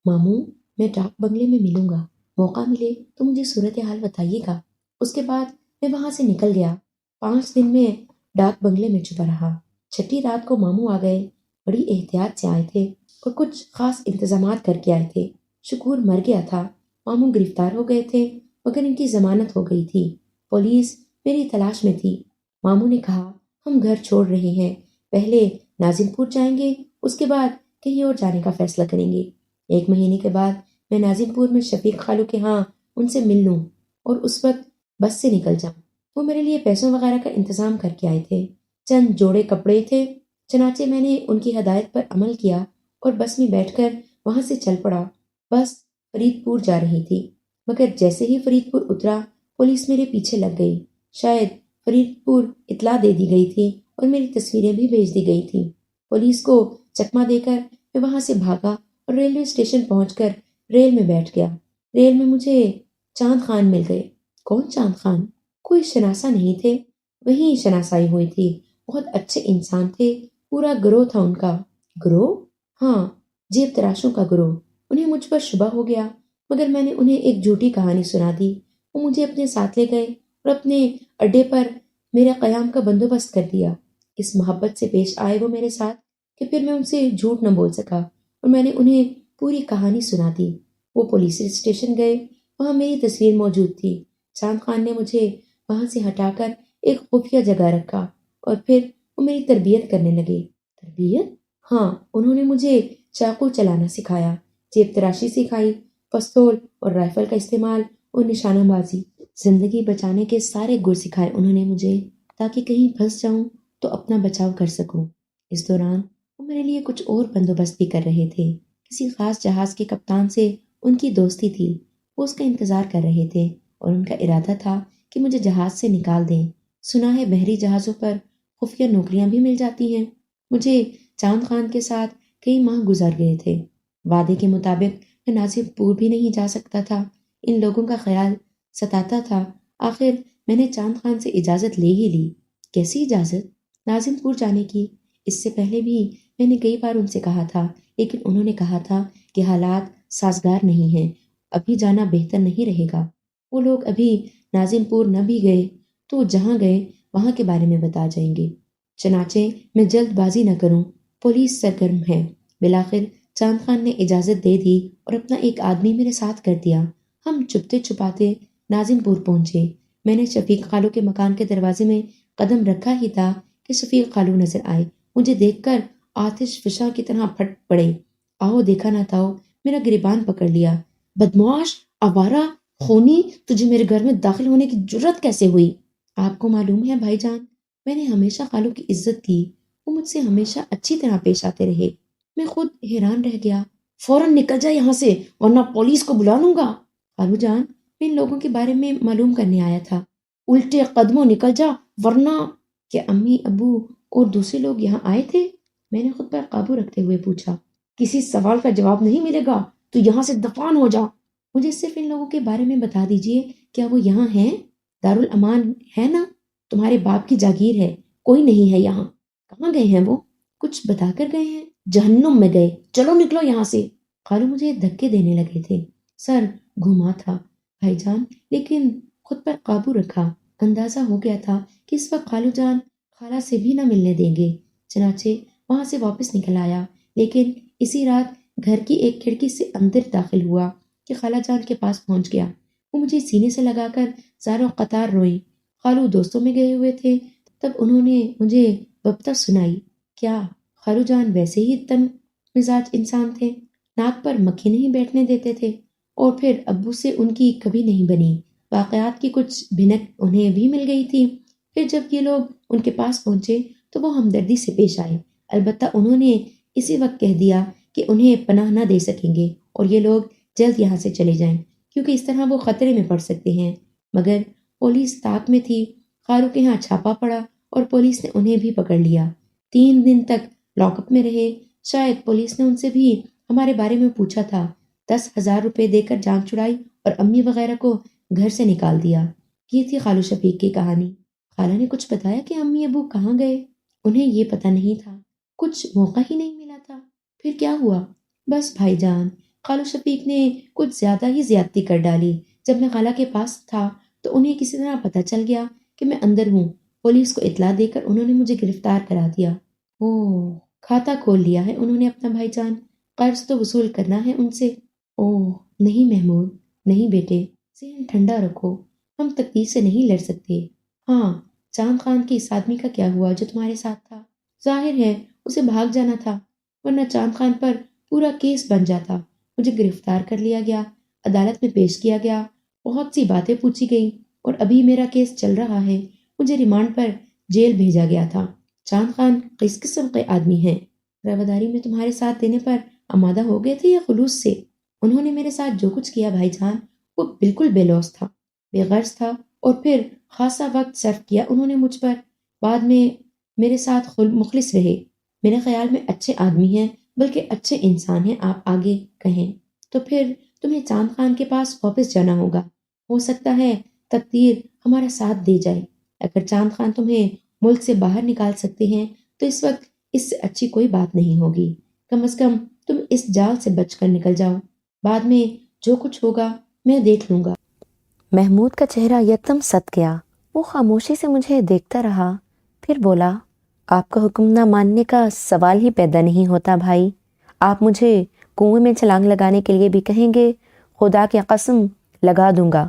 ماموں، میں ڈاک بنگلے میں ملوں گا، موقع ملے تو مجھے صورتحال بتائیے گا۔ اس کے بعد میں وہاں سے نکل گیا۔ 5 دن میں ڈاک بنگلے میں چھپا رہا۔ 6 رات کو ماموں آ گئے۔ بڑی احتیاط سے آئے تھے اور کچھ خاص انتظامات کر کے آئے تھے۔ شکور مر گیا تھا، ماموں گرفتار ہو گئے تھے، مگر ان کی ضمانت ہو گئی تھی۔ پولیس میری تلاش میں تھی۔ ماموں نے کہا، ہم گھر چھوڑ رہے ہیں، پہلے ناظم پور جائیں گے، اس کے بعد کہیں اور جانے کا فیصلہ کریں گے۔ 1 مہینے کے بعد میں ناظم پور میں شفیق خالو کے ہاں ان سے مل لوں اور اس وقت بس سے نکل جاؤں۔ وہ میرے لیے پیسوں وغیرہ کا انتظام کر کے آئے تھے۔ چند جوڑے کپڑے تھے، چنانچہ میں نے ان کی ہدایت پر عمل کیا اور بس میں بیٹھ کر وہاں سے چل پڑا۔ بس فرید پور جا رہی تھی، مگر جیسے ہی فرید پور اترا، پولیس میرے پیچھے لگ گئی۔ شاید فرید پور اطلاع دے دی گئی تھی اور میری تصویریں بھی بھیج دی گئی تھیں۔ پولیس کو چکمہ دے کر میں وہاں سے بھاگا اور ریلوے اسٹیشن پہنچ کر ریل میں بیٹھ گیا۔ ریل میں مجھے چاند خان مل گئے۔ کون چاند خان؟ کوئی شناسا نہیں تھے، وہیں شناسائی ہوئی تھی۔ بہت اچھے انسان تھے، پورا گروہ تھا ان کا۔ گروہ؟ ہاں، جیب تراشوں کا گروہ۔ انہیں مجھ پر شبہ ہو گیا، مگر میں نے انہیں ایک جھوٹی کہانی سنا دی۔ وہ مجھے اپنے ساتھ لے گئے اور اپنے اڈے پر میرے قیام کا بندوبست کر دیا۔ اس محبت سے پیش آئے وہ میرے ساتھ کہ پھر میں ان سے جھوٹ نہ بول سکا اور میں نے انہیں پوری کہانی سنا دی۔ وہ پولیس اسٹیشن گئے، وہاں میری تصویر موجود تھی۔ چاند خان نے مجھے وہاں سے ہٹا کر ایک خفیہ جگہ رکھا اور پھر وہ میری تربیت کرنے لگے۔ تربیت؟ ہاں، انہوں نے مجھے چاقو چلانا سکھایا، جیب تراشی سکھائی، پستول اور رائفل کا استعمال اور نشانہ بازی۔ زندگی بچانے کے سارے گر سکھائے انہوں نے مجھے، تاکہ کہیں پھنس جاؤں تو اپنا بچاؤ کر سکوں۔ اس دوران وہ میرے لیے کچھ اور بندوبست بھی کر رہے تھے۔ کسی خاص جہاز کے کپتان سے ان کی دوستی تھی، وہ اس کا انتظار کر رہے تھے اور ان کا ارادہ تھا کہ مجھے جہاز سے نکال دیں۔ سنا ہے بحری جہازوں پر خفیہ نوکریاں بھی مل جاتی ہیں۔ مجھے چاند خان کے ساتھ کئی ماہ گزر گئے تھے۔ وعدے کے مطابق میں ناظم پور بھی نہیں جا سکتا تھا۔ ان لوگوں کا خیال ستاتا تھا۔ آخر میں نے چاند خان سے اجازت لے ہی لی۔ کیسی اجازت؟ ناظم پور جانے کی۔ اس سے پہلے بھی میں نے کئی بار ان سے کہا تھا، لیکن انہوں نے کہا تھا کہ حالات سازگار نہیں ہیں، ابھی جانا بہتر نہیں رہے گا۔ وہ لوگ ابھی ناظم پور نہ بھی گئے تو جہاں گئے وہاں کے بارے میں بتا جائیں گے۔ چنانچہ میں جلد بازی نہ کروں، پولیس سرگرم ہے۔ بالآخر چاند خان نے اجازت دے دی اور اپنا ایک آدمی میرے ساتھ کر دیا۔ ہم چھپتے چھپاتے ناظم پور پہنچے۔ میں نے شفیق خالو کے مکان کے دروازے میں قدم رکھا ہی تھا کہ شفیق خالو نظر آئے۔ مجھے دیکھ کر آتش فشاں کی طرح پھٹ پڑے۔ آؤ دیکھا نہ تھا، میرا گریبان پکڑ لیا۔ بدمعاش، آوارہ، خونی، تجھے میرے گھر میں داخل ہونے کی جرت کیسے ہوئی؟ آپ کو معلوم ہے بھائی جان، میں نے ہمیشہ خالو کی عزت کی، وہ مجھ سے ہمیشہ اچھی طرح پیش آتے رہے۔ میں خود حیران رہ گیا۔ فوراً نکل جا یہاں سے ورنہ پولیس کو بلا لوں گا۔ خالو جان، میں ان لوگوں کے بارے میں معلوم کرنے آیا تھا۔ الٹے قدموں نکل جا ورنہ۔ کیا امی، ابو اور دوسرے لوگ یہاں آئے تھے؟ میں نے خود پر قابو رکھتے ہوئے پوچھا۔ کسی سوال کا جواب نہیں ملے گا، تو یہاں سے دفان ہو جا۔ مجھے صرف ان لوگوں کے بارے میں بتا دیجئے، کیا وہ یہاں ہیں؟ دارالامان ہے نا؟ تمہارے باپ کی جاگیر ہے، کوئی نہیں ہے یہاں۔ کہاں گئے ہیں وہ؟ کچھ بتا کر گئے ہیں؟ جہنم میں گئے، چلو نکلو یہاں سے۔ خالو مجھے دھکے دینے لگے تھے، سر گھوما تھا بھائی جان، لیکن خود پر قابو رکھا۔ اندازہ ہو گیا تھا کہ اس وقت خالو جان خالہ سے بھی نہ ملنے دیں گے، چنانچہ وہاں سے واپس نکل آیا۔ لیکن اسی رات گھر کی ایک کھڑکی سے اندر داخل ہوا کہ خالہ جان کے پاس پہنچ گیا۔ وہ مجھے سینے سے لگا کر زاروں قطار روئی۔ خالو دوستوں میں گئے ہوئے تھے، تب انہوں نے مجھے ببتہ سنائی۔ کیا خالو جان ویسے ہی تنگ مزاج انسان تھے؟ ناک پر مکھی نہیں بیٹھنے دیتے تھے، اور پھر ابو سے ان کی کبھی نہیں بنی۔ واقعات کی کچھ بھنک انہیں بھی مل گئی تھی۔ پھر جب یہ لوگ ان کے پاس پہنچے تو وہ ہمدردی سے پیش آئے، البتہ انہوں نے اسی وقت کہہ دیا کہ انہیں پناہ نہ دے سکیں گے اور یہ لوگ جلد یہاں سے چلے جائیں کیونکہ اس طرح وہ خطرے میں پڑ سکتے ہیں۔ مگر پولیس طاق میں تھی، خالو کے ہاں چھاپا پڑا اور پولیس نے انہیں بھی پکڑ لیا۔ 3 دن تک لاک اپ میں رہے۔ شاید پولیس نے ان سے بھی ہمارے بارے میں پوچھا تھا۔ 10,000 روپے دے کر جان چھڑائی اور امی وغیرہ کو گھر سے نکال دیا۔ یہ تھی خالو شفیق کی کہانی۔ خالہ نے کچھ بتایا کہ امی ابو کہاں گئے؟ انہیں یہ پتہ نہیں تھا، کچھ موقع ہی نہیں ملا تھا۔ پھر کیا ہوا؟ بس بھائی جان، خالو شفیق نے کچھ زیادہ ہی زیادتی کر ڈالی۔ جب میں خالہ کے پاس تھا تو انہیں کسی طرح پتہ چل گیا کہ میں اندر ہوں۔ پولیس کو اطلاع دے کر انہوں نے مجھے گرفتار کرا دیا۔ اوہ، کھاتہ کھول لیا ہے انہوں نے اپنا بھائی جان، قرض تو وصول کرنا ہے ان سے۔ اوہ نہیں محمود، نہیں بیٹے، ذہن ٹھنڈا رکھو، ہم تقدیر سے نہیں لڑ سکتے۔ ہاں، چاند خان کے اس آدمی کا کیا ہوا جو تمہارے ساتھ تھا؟ ظاہر ہے اسے بھاگ جانا تھا، ورنہ چاند خان پر پورا کیس بن جاتا۔ مجھے گرفتار کر لیا گیا، عدالت میں پیش کیا گیا، بہت سی باتیں پوچھی گئی اور ابھی میرا کیس چل رہا ہے۔ مجھے ریمانڈ پر جیل بھیجا گیا تھا۔ چاند خان کس قسم کے آدمی ہیں؟ رواداری میں تمہارے ساتھ دینے پر آمادہ ہو گئے تھے یا خلوص سے؟ انہوں نے میرے ساتھ جو کچھ کیا بھائی جان، وہ بالکل بے لوث تھا، بے غرض تھا، اور پھر خاصا وقت صرف کیا انہوں نے مجھ پر۔ بعد میں میرے ساتھ مخلص رہے۔ میرے خیال میں اچھے آدمی ہیں، بلکہ اچھے انسان ہیں۔ آپ آگے کہیں تو پھر تمہیں چاند خان کے پاس واپس جانا ہوگا۔ ہو سکتا ہے تقدیر ہمارا ساتھ دے جائے۔ اگر چاند خان تمہیں ملک سے باہر نکال سکتے ہیں تو اس وقت اس سے اچھی کوئی بات نہیں ہوگی۔ کم از کم تم اس جال سے بچ کر نکل جاؤ، بعد میں جو کچھ ہوگا میں دیکھ لوں گا۔ محمود کا چہرہ یکدم ست گیا۔ وہ خاموشی سے مجھے دیکھتا رہا، پھر بولا، آپ کا حکم نہ ماننے کا سوال ہی پیدا نہیں ہوتا بھائی۔ آپ مجھے کنویں میں چھلانگ لگانے کے لیے بھی کہیں گے، خدا کی قسم لگا دوں گا،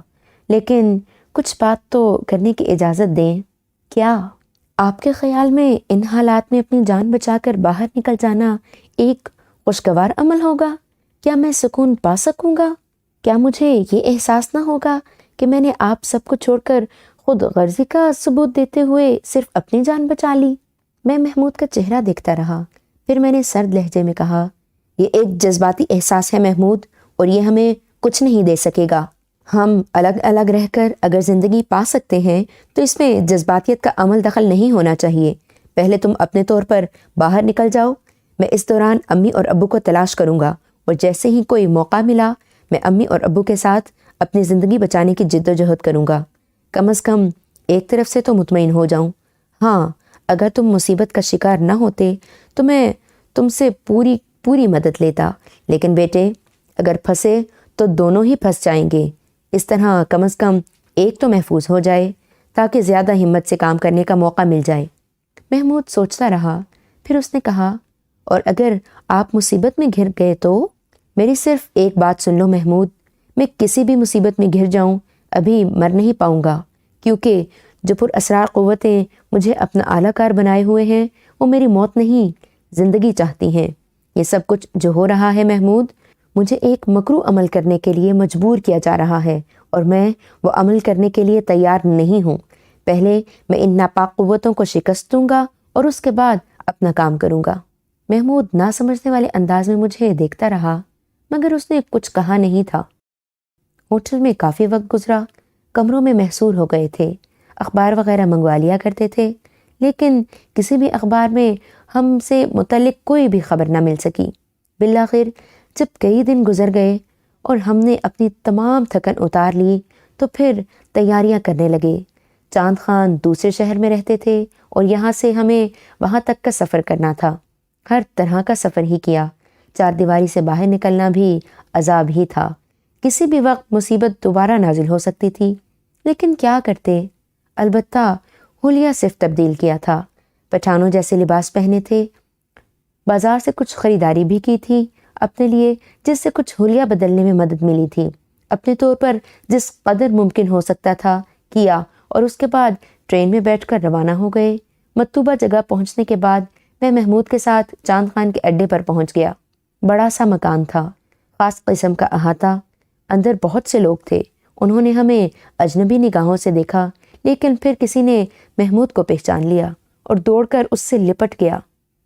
لیکن کچھ بات تو کرنے کی اجازت دیں۔ کیا آپ کے خیال میں ان حالات میں اپنی جان بچا کر باہر نکل جانا ایک خوشگوار عمل ہوگا؟ کیا میں سکون پا سکوں گا؟ کیا مجھے یہ احساس نہ ہوگا کہ میں نے آپ سب کو چھوڑ کر خود غرضی کا ثبوت دیتے ہوئے صرف اپنی جان بچا لی؟ میں محمود کا چہرہ دیکھتا رہا، پھر میں نے سرد لہجے میں کہا، یہ ایک جذباتی احساس ہے محمود، اور یہ ہمیں کچھ نہیں دے سکے گا۔ ہم الگ الگ رہ کر اگر زندگی پا سکتے ہیں تو اس میں جذباتیت کا عمل دخل نہیں ہونا چاہیے۔ پہلے تم اپنے طور پر باہر نکل جاؤ، میں اس دوران امی اور ابو کو تلاش کروں گا، اور جیسے ہی کوئی موقع ملا میں امی اور ابو کے ساتھ اپنی زندگی بچانے کی جد و جہد کروں گا۔ کم از کم ایک طرف سے تو مطمئن ہو جاؤں۔ ہاں، اگر تم مصیبت کا شکار نہ ہوتے تو میں تم سے پوری مدد لیتا، لیکن بیٹے اگر پھنسے تو دونوں ہی پھنس جائیں گے۔ اس طرح کم از کم ایک تو محفوظ ہو جائے تاکہ زیادہ ہمت سے کام کرنے کا موقع مل جائے۔ محمود سوچتا رہا، پھر اس نے کہا، اور اگر آپ مصیبت میں گھر گئے تو؟ میری صرف ایک بات سن لو محمود، میں کسی بھی مصیبت میں گھر جاؤں ابھی مر نہیں پاؤں گا، کیونکہ جو پر اسرار قوتیں مجھے اپنا اعلیٰ کار بنائے ہوئے ہیں وہ میری موت نہیں زندگی چاہتی ہیں۔ یہ سب کچھ جو ہو رہا ہے محمود، مجھے ایک مکروہ عمل کرنے کے لیے مجبور کیا جا رہا ہے، اور میں وہ عمل کرنے کے لیے تیار نہیں ہوں۔ پہلے میں ان ناپاک قوتوں کو شکست دوں گا اور اس کے بعد اپنا کام کروں گا۔ محمود نہ سمجھنے والے انداز میں مجھے دیکھتا رہا، مگر اس نے کچھ کہا نہیں تھا۔ ہوٹل میں کافی وقت گزرا، کمروں میں محصور ہو گئے تھے، اخبار وغیرہ منگوا لیا کرتے تھے، لیکن کسی بھی اخبار میں ہم سے متعلق کوئی بھی خبر نہ مل سکی۔ بالآخر جب کئی دن گزر گئے اور ہم نے اپنی تمام تھکن اتار لی تو پھر تیاریاں کرنے لگے۔ چاند خان دوسرے شہر میں رہتے تھے اور یہاں سے ہمیں وہاں تک کا سفر کرنا تھا۔ ہر طرح کا سفر ہی کیا، 4 دیواری سے باہر نکلنا بھی عذاب ہی تھا۔ کسی بھی وقت مصیبت دوبارہ نازل ہو سکتی تھی، لیکن کیا کرتے؟ البتہ حلیہ صرف تبدیل کیا تھا، پٹھانوں جیسے لباس پہنے تھے، بازار سے کچھ خریداری بھی کی تھی اپنے لیے، جس سے کچھ حلیہ بدلنے میں مدد ملی تھی۔ اپنے طور پر جس قدر ممکن ہو سکتا تھا کیا، اور اس کے بعد ٹرین میں بیٹھ کر روانہ ہو گئے۔ مطلوبہ جگہ پہنچنے کے بعد میں محمود کے ساتھ چاند خان کے اڈے پر پہنچ گیا۔ بڑا سا مکان تھا، خاص قسم کا احاطہ، اندر بہت سے لوگ تھے۔ انہوں نے ہمیں اجنبی نگاہوں سے دیکھا، لیکن پھر کسی نے محمود کو پہچان لیا اور دوڑ کر اس سے لپٹ گیا۔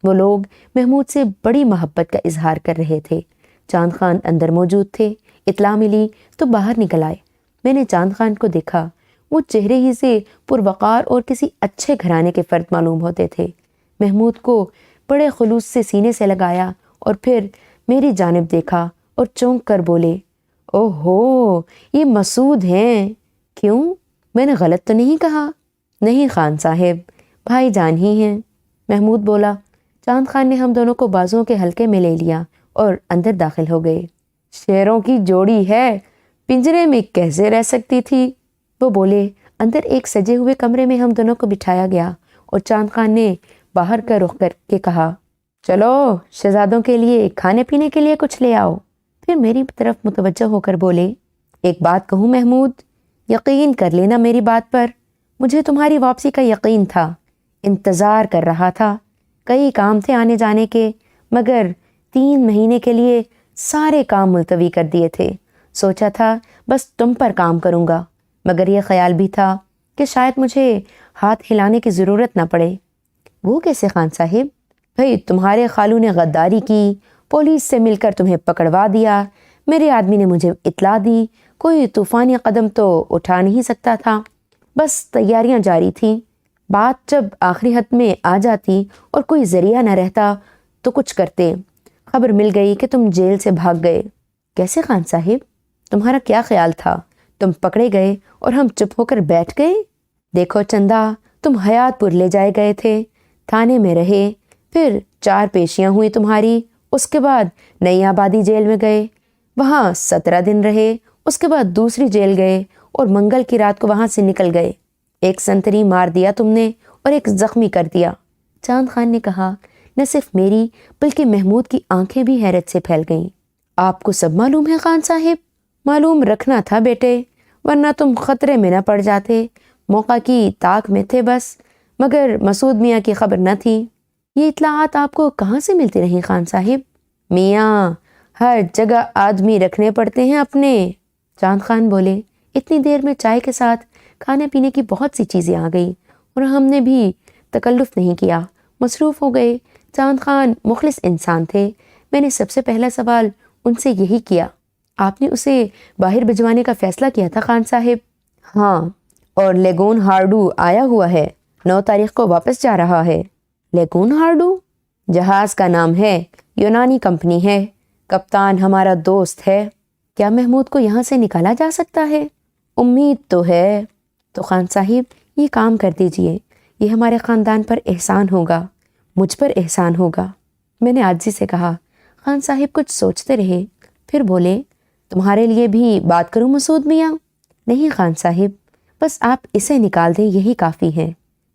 وہ لوگ محمود سے بڑی محبت کا اظہار کر رہے تھے۔ چاند خان اندر موجود تھے۔ اطلاع ملی تو باہر نکل آئے۔ میں نے چاند خان کو دیکھا۔ وہ چہرے ہی سے پروقار اور کسی اچھے گھرانے کے فرد معلوم ہوتے تھے۔ محمود کو بڑے خلوص سے سینے سے لگایا اور پھر میری جانب دیکھا اور چونک کر بولے، او ہو، یہ مسعود ہیں۔ کیوں؟ میں نے غلط تو نہیں کہا؟ نہیں خان صاحب، بھائی جان ہی ہیں، محمود بولا۔ چاند خان نے ہم دونوں کو بازوؤں کے حلقے میں لے لیا اور اندر داخل ہو گئے۔ شیروں کی جوڑی ہے، پنجرے میں کیسے رہ سکتی تھی؟ وہ بولے۔ اندر ایک سجے ہوئے کمرے میں ہم دونوں کو بٹھایا گیا اور چاند خان نے باہر کا رخ کر کے کہا، چلو شہزادوں کے لیے کھانے پینے کے لیے کچھ لے آؤ۔ پھر میری طرف متوجہ ہو کر بولے، ایک بات کہوں محمود، یقین کر لینا میری بات پر، مجھے تمہاری واپسی کا یقین تھا، انتظار کر رہا تھا، کئی کام تھے آنے جانے کے، مگر 3 مہینے کے لیے سارے کام ملتوی کر دیے تھے۔ سوچا تھا بس تم پر کام کروں گا، مگر یہ خیال بھی تھا کہ شاید مجھے ہاتھ ہلانے کی ضرورت نہ پڑے۔ وہ کیسے خان صاحب؟ بھئی تمہارے خالو نے غداری کی، پولیس سے مل کر تمہیں پکڑوا دیا، میرے آدمی نے مجھے اطلاع دی، کوئی طوفانی قدم تو اٹھا نہیں سکتا تھا، بس تیاریاں جاری تھیں۔ بات جب آخری حد میں آ جاتی اور کوئی ذریعہ نہ رہتا تو کچھ کرتے۔ خبر مل گئی کہ تم جیل سے بھاگ گئے۔ کیسے خان صاحب؟ تمہارا کیا خیال تھا تم پکڑے گئے اور ہم چپ ہو کر بیٹھ گئے؟ دیکھو چندا، تم حیات پور لے جائے گئے تھے، تھانے میں رہے، پھر 4 پیشیاں ہوئی تمہاری، اس کے بعد نئی آبادی جیل میں گئے، وہاں 17 دن رہے، اس کے بعد دوسری جیل گئے اور منگل کی رات کو وہاں سے نکل گئے۔ ایک سنتری مار دیا تم نے اور ایک زخمی کر دیا۔ چاند خان نے کہا۔ نہ صرف میری بلکہ محمود کی آنکھیں بھی حیرت سے پھیل گئیں۔ آپ کو سب معلوم ہے خان صاحب؟ معلوم رکھنا تھا بیٹے، ورنہ تم خطرے میں نہ پڑ جاتے، موقع کی طاق میں تھے بس، مگر مسعود میاں کی خبر نہ تھی۔ یہ اطلاعات آپ کو کہاں سے ملتی رہیں خان صاحب؟ میاں، ہر جگہ آدمی رکھنے پڑتے ہیں اپنے، چاند خان بولے۔ اتنی دیر میں چائے کے ساتھ کھانے پینے کی بہت سی چیزیں آ گئی اور ہم نے بھی تکلف نہیں کیا، مصروف ہو گئے۔ چاند خان مخلص انسان تھے۔ میں نے سب سے پہلا سوال ان سے یہی کیا، آپ نے اسے باہر بھجوانے کا فیصلہ کیا تھا خان صاحب؟ ہاں، اور لیگون ہارڈو آیا ہوا ہے، 9 تاریخ کو واپس جا رہا ہے۔ لیگون ہارڈو؟ جہاز کا نام ہے، یونانی کمپنی ہے، کپتان ہمارا دوست ہے۔ کیا محمود کو یہاں سے نکالا جا سکتا ہے؟ امید تو ہے۔ تو خان صاحب یہ کام کر دیجئے، یہ ہمارے خاندان پر احسان ہوگا، مجھ پر احسان ہوگا۔ میں نے عاجزی سے کہا۔ خان صاحب کچھ سوچتے رہے، پھر بولے، تمہارے لیے بھی بات کروں مسعود میاں؟ نہیں خان صاحب، بس آپ اسے نکال دیں یہی کافی ہے۔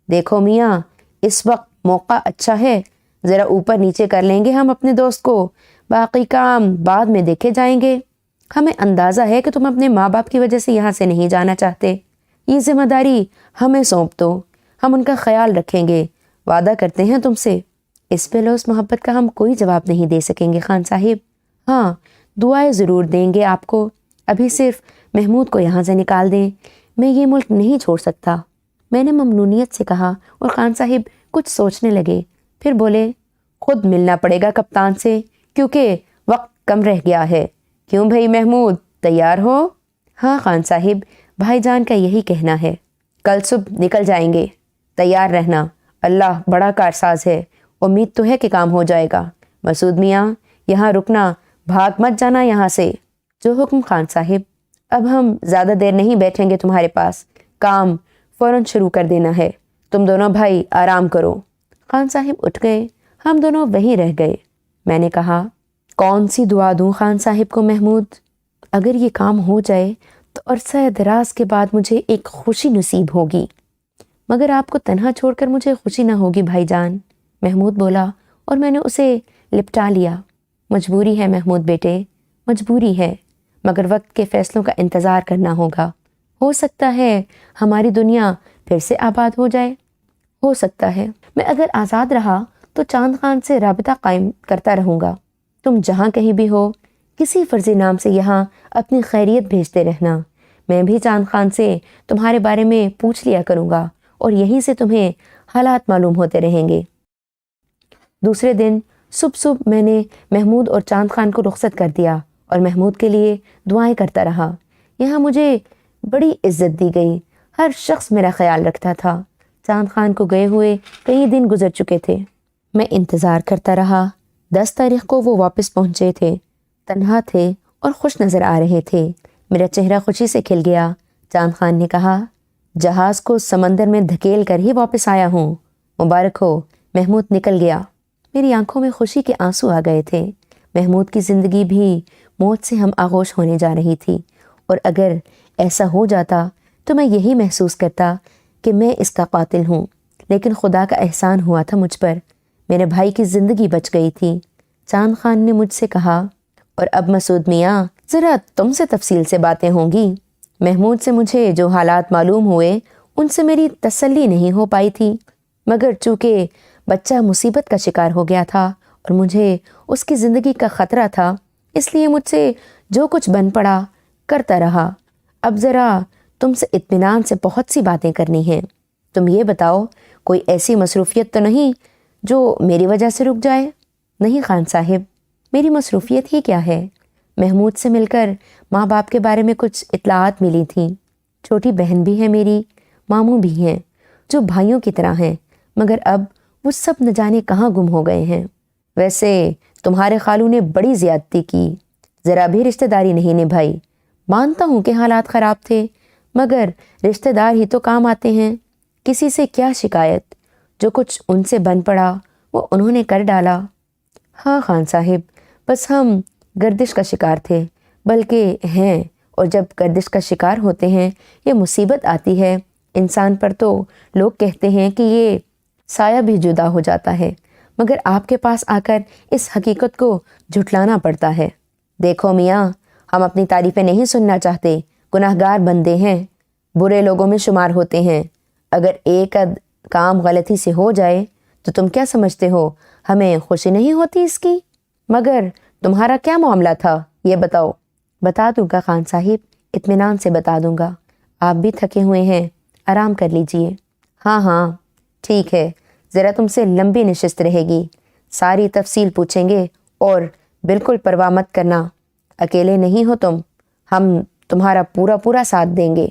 دیکھو میاں، اس وقت موقع اچھا ہے، ذرا اوپر نیچے کر لیں گے ہم اپنے دوست کو، باقی کام بعد میں دیکھے جائیں گے۔ ہمیں اندازہ ہے کہ تم اپنے ماں باپ کی وجہ سے یہاں سے نہیں جانا چاہتے، یہ ذمہ داری ہمیں سونپ دو، ہم ان کا خیال رکھیں گے، وعدہ کرتے ہیں تم سے۔ اس پہ لوس محبت کا ہم کوئی جواب نہیں دے سکیں گے خان صاحب، ہاں دعائیں ضرور دیں گے آپ کو۔ ابھی صرف محمود کو یہاں سے نکال دیں، میں یہ ملک نہیں چھوڑ سکتا۔ میں نے ممنونیت سے کہا اور خان صاحب کچھ سوچنے لگے، پھر بولے، خود ملنا پڑے گا کپتان سے کیونکہ وقت کم رہ گیا ہے۔ کیوں بھائی محمود، تیار ہو؟ ہاں خان صاحب، بھائی جان کا یہی کہنا ہے، کل صبح نکل جائیں گے، تیار رہنا، اللہ بڑا کارساز ہے، امید تو ہے کہ کام ہو جائے گا۔ مسعود میاں، یہاں رکنا، بھاگ مت جانا یہاں سے۔ جو حکم خان صاحب۔ اب ہم زیادہ دیر نہیں بیٹھیں گے تمہارے پاس، کام فوراً شروع کر دینا ہے، تم دونوں بھائی آرام کرو۔ خان صاحب اٹھ گئے، ہم دونوں وہیں رہ گئے۔ میں نے کہا، کون سی دعا دوں خان صاحب کو محمود؟ اگر یہ کام ہو جائے تو عرصہ دراز کے بعد مجھے ایک خوشی نصیب ہوگی، مگر آپ کو تنہا چھوڑ کر مجھے خوشی نہ ہوگی بھائی جان، محمود بولا اور میں نے اسے لپٹا لیا۔ مجبوری ہے محمود بیٹے، مجبوری ہے، مگر وقت کے فیصلوں کا انتظار کرنا ہوگا۔ ہو سکتا ہے ہماری دنیا پھر سے آباد ہو جائے، ہو سکتا ہے۔ میں اگر آزاد رہا تو چاند خان سے رابطہ قائم کرتا رہوں گا۔ تم جہاں کہیں بھی ہو، کسی فرضی نام سے یہاں اپنی خیریت بھیجتے رہنا، میں بھی چاند خان سے تمہارے بارے میں پوچھ لیا کروں گا اور یہیں سے تمہیں حالات معلوم ہوتے رہیں گے۔ دوسرے دن صبح میں نے محمود اور چاند خان کو رخصت کر دیا اور محمود کے لیے دعائیں کرتا رہا۔ یہاں مجھے بڑی عزت دی گئی، ہر شخص میرا خیال رکھتا تھا۔ چاند خان کو گئے ہوئے کئی دن گزر چکے تھے، میں انتظار کرتا رہا۔ 10 تاریخ کو وہ واپس پہنچے تھے، تنہا تھے اور خوش نظر آ رہے تھے۔ میرا چہرہ خوشی سے کھل گیا۔ چاند خان نے کہا، جہاز کو سمندر میں دھکیل کر ہی واپس آیا ہوں، مبارک ہو۔ محمود نکل گیا۔ میری آنکھوں میں خوشی کے آنسو آ گئے تھے۔ محمود کی زندگی بھی موت سے ہم آغوش ہونے جا رہی تھی، اور اگر ایسا ہو جاتا تو میں یہی محسوس کرتا کہ میں اس کا قاتل ہوں، لیکن خدا کا احسان ہوا تھا مجھ پر، میرے بھائی کی زندگی بچ گئی تھی۔ چاند خان نے مجھ سے کہا، اور اب مسعود میاں ذرا تم سے تفصیل سے باتیں ہوں گی۔ محمود سے مجھے جو حالات معلوم ہوئے ان سے میری تسلی نہیں ہو پائی تھی، مگر چونکہ بچہ مصیبت کا شکار ہو گیا تھا اور مجھے اس کی زندگی کا خطرہ تھا، اس لیے مجھ سے جو کچھ بن پڑا کرتا رہا۔ اب ذرا تم سے اطمینان سے بہت سی باتیں کرنی ہیں۔ تم یہ بتاؤ، کوئی ایسی مصروفیت تو نہیں جو میری وجہ سے رک جائے؟ نہیں خان صاحب، میری مصروفیت ہی کیا ہے؟ محمود سے مل کر ماں باپ کے بارے میں کچھ اطلاعات ملی تھیں۔ چھوٹی بہن بھی ہے میری، ماموں بھی ہیں جو بھائیوں کی طرح ہیں، مگر اب وہ سب نہ جانے کہاں گم ہو گئے ہیں۔ ویسے تمہارے خالو نے بڑی زیادتی کی، ذرا بھی رشتہ داری نہیں نبھائی۔ مانتا ہوں کہ حالات خراب تھے، مگر رشتہ دار ہی تو کام آتے ہیں۔ کسی سے کیا شکایت، جو کچھ ان سے بن پڑا وہ انہوں نے کر ڈالا۔ ہاں خان صاحب، بس ہم گردش کا شکار تھے، بلکہ ہیں، اور جب گردش کا شکار ہوتے ہیں یہ مصیبت آتی ہے انسان پر تو لوگ کہتے ہیں کہ یہ سایہ بھی جدا ہو جاتا ہے، مگر آپ کے پاس آ کر اس حقیقت کو جھٹلانا پڑتا ہے۔ دیکھو میاں، ہم اپنی تعریفیں نہیں سننا چاہتے، گناہگار بندے ہیں، برے لوگوں میں شمار ہوتے ہیں۔ اگر ایک کام غلطی سے ہو جائے تو تم کیا سمجھتے ہو ہمیں خوشی نہیں ہوتی اس کی؟ مگر تمہارا کیا معاملہ تھا یہ بتاؤ۔ بتا دوں گا خان صاحب، اطمینان سے بتا دوں گا۔ آپ بھی تھکے ہوئے ہیں، آرام کر لیجئے۔ ہاں ہاں ٹھیک ہے، ذرا تم سے لمبی نشست رہے گی، ساری تفصیل پوچھیں گے، اور بالکل پرواہ مت کرنا، اکیلے نہیں ہو تم، ہم تمہارا پورا ساتھ دیں گے۔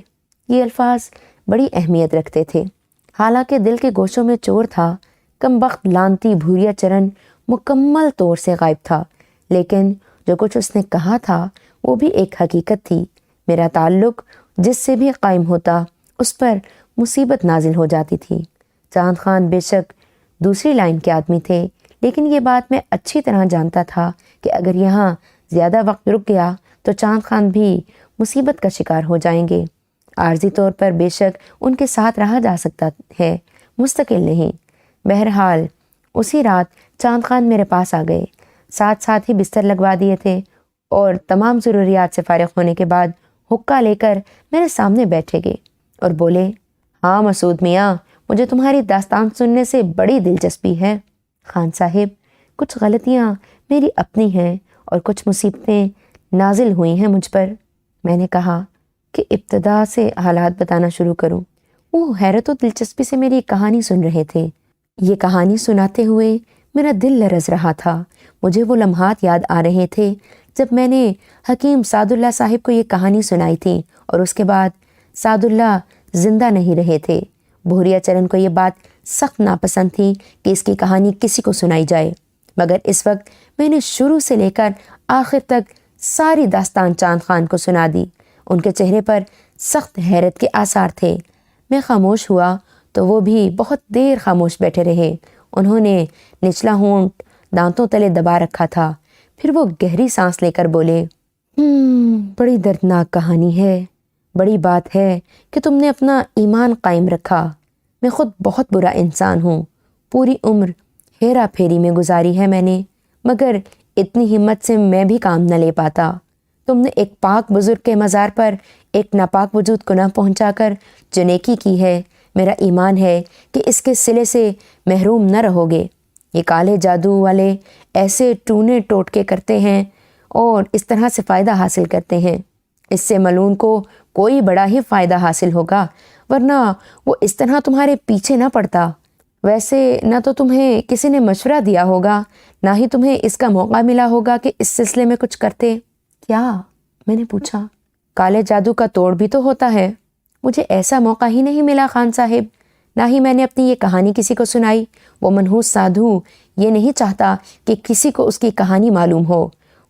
یہ الفاظ بڑی اہمیت رکھتے تھے، حالانکہ دل کے گوشوں میں چور تھا۔ کم بخت لانتی بھوریا چرن مکمل طور سے غائب تھا، لیکن جو کچھ اس نے کہا تھا وہ بھی ایک حقیقت تھی۔ میرا تعلق جس سے بھی قائم ہوتا اس پر مصیبت نازل ہو جاتی تھی۔ چاند خان بے شک دوسری لائن کے آدمی تھے، لیکن یہ بات میں اچھی طرح جانتا تھا کہ اگر یہاں زیادہ وقت رک گیا تو چاند خان بھی مصیبت کا شکار ہو جائیں گے۔ عارضی طور پر بے شک ان کے ساتھ رہا جا سکتا ہے، مستقل نہیں۔ بہرحال اسی رات چاند خان میرے پاس آ گئے، ساتھ ہی بستر لگوا دیے تھے، اور تمام ضروریات سے فارغ ہونے کے بعد حقہ لے کر میرے سامنے بیٹھے گئے اور بولے، ہاں مسعود میاں، مجھے تمہاری داستان سننے سے بڑی دلچسپی ہے۔ خان صاحب، کچھ غلطیاں میری اپنی ہیں اور کچھ مصیبتیں نازل ہوئی ہیں مجھ پر۔ میں نے کہا کہ ابتدا سے حالات بتانا شروع کروں۔ وہ حیرت و دلچسپی سے میری کہانی سن رہے تھے۔ یہ کہانی سناتے ہوئے میرا دل لرز رہا تھا۔ مجھے وہ لمحات یاد آ رہے تھے جب میں نے حکیم سعد اللہ صاحب کو یہ کہانی سنائی تھی، اور اس کے بعد سعد اللہ زندہ نہیں رہے تھے۔ بھوریا چرن کو یہ بات سخت ناپسند تھی کہ اس کی کہانی کسی کو سنائی جائے، مگر اس وقت میں نے شروع سے لے کر آخر تک ساری داستان چاند خان کو سنا دی۔ ان کے چہرے پر سخت حیرت کے آثار تھے۔ میں خاموش ہوا تو وہ بھی بہت دیر خاموش بیٹھے رہے۔ انہوں نے نچلا ہونٹ دانتوں تلے دبا رکھا تھا، پھر وہ گہری سانس لے کر بولے، بڑی دردناک کہانی ہے، بڑی بات ہے کہ تم نے اپنا ایمان قائم رکھا۔ میں خود بہت برا انسان ہوں، پوری عمر ہیرا پھیری میں گزاری ہے میں نے، مگر اتنی ہمت سے میں بھی کام نہ لے پاتا۔ تم نے ایک پاک بزرگ کے مزار پر ایک ناپاک وجود گناہ پہنچا کر جو نیکی کی ہے، میرا ایمان ہے کہ اس کے صلے سے محروم نہ رہو گے۔ یہ کالے جادو والے ایسے ٹونے ٹوٹکے کرتے ہیں اور اس طرح سے فائدہ حاصل کرتے ہیں، اس سے ملعون کو کوئی بڑا ہی فائدہ حاصل ہوگا، ورنہ وہ اس طرح تمہارے پیچھے نہ پڑتا۔ ویسے نہ تو تمہیں کسی نے مشورہ دیا ہوگا، نہ ہی تمہیں اس کا موقع ملا ہوگا کہ اس سلسلے میں کچھ کرتے۔ کیا؟ میں نے پوچھا۔ کالے جادو کا توڑ بھی تو ہوتا ہے۔ مجھے ایسا موقع ہی نہیں ملا خان صاحب، نہ ہی میں نے اپنی یہ کہانی کسی کو سنائی۔ وہ منحوس سادھو یہ نہیں چاہتا کہ کسی کو اس کی کہانی معلوم ہو۔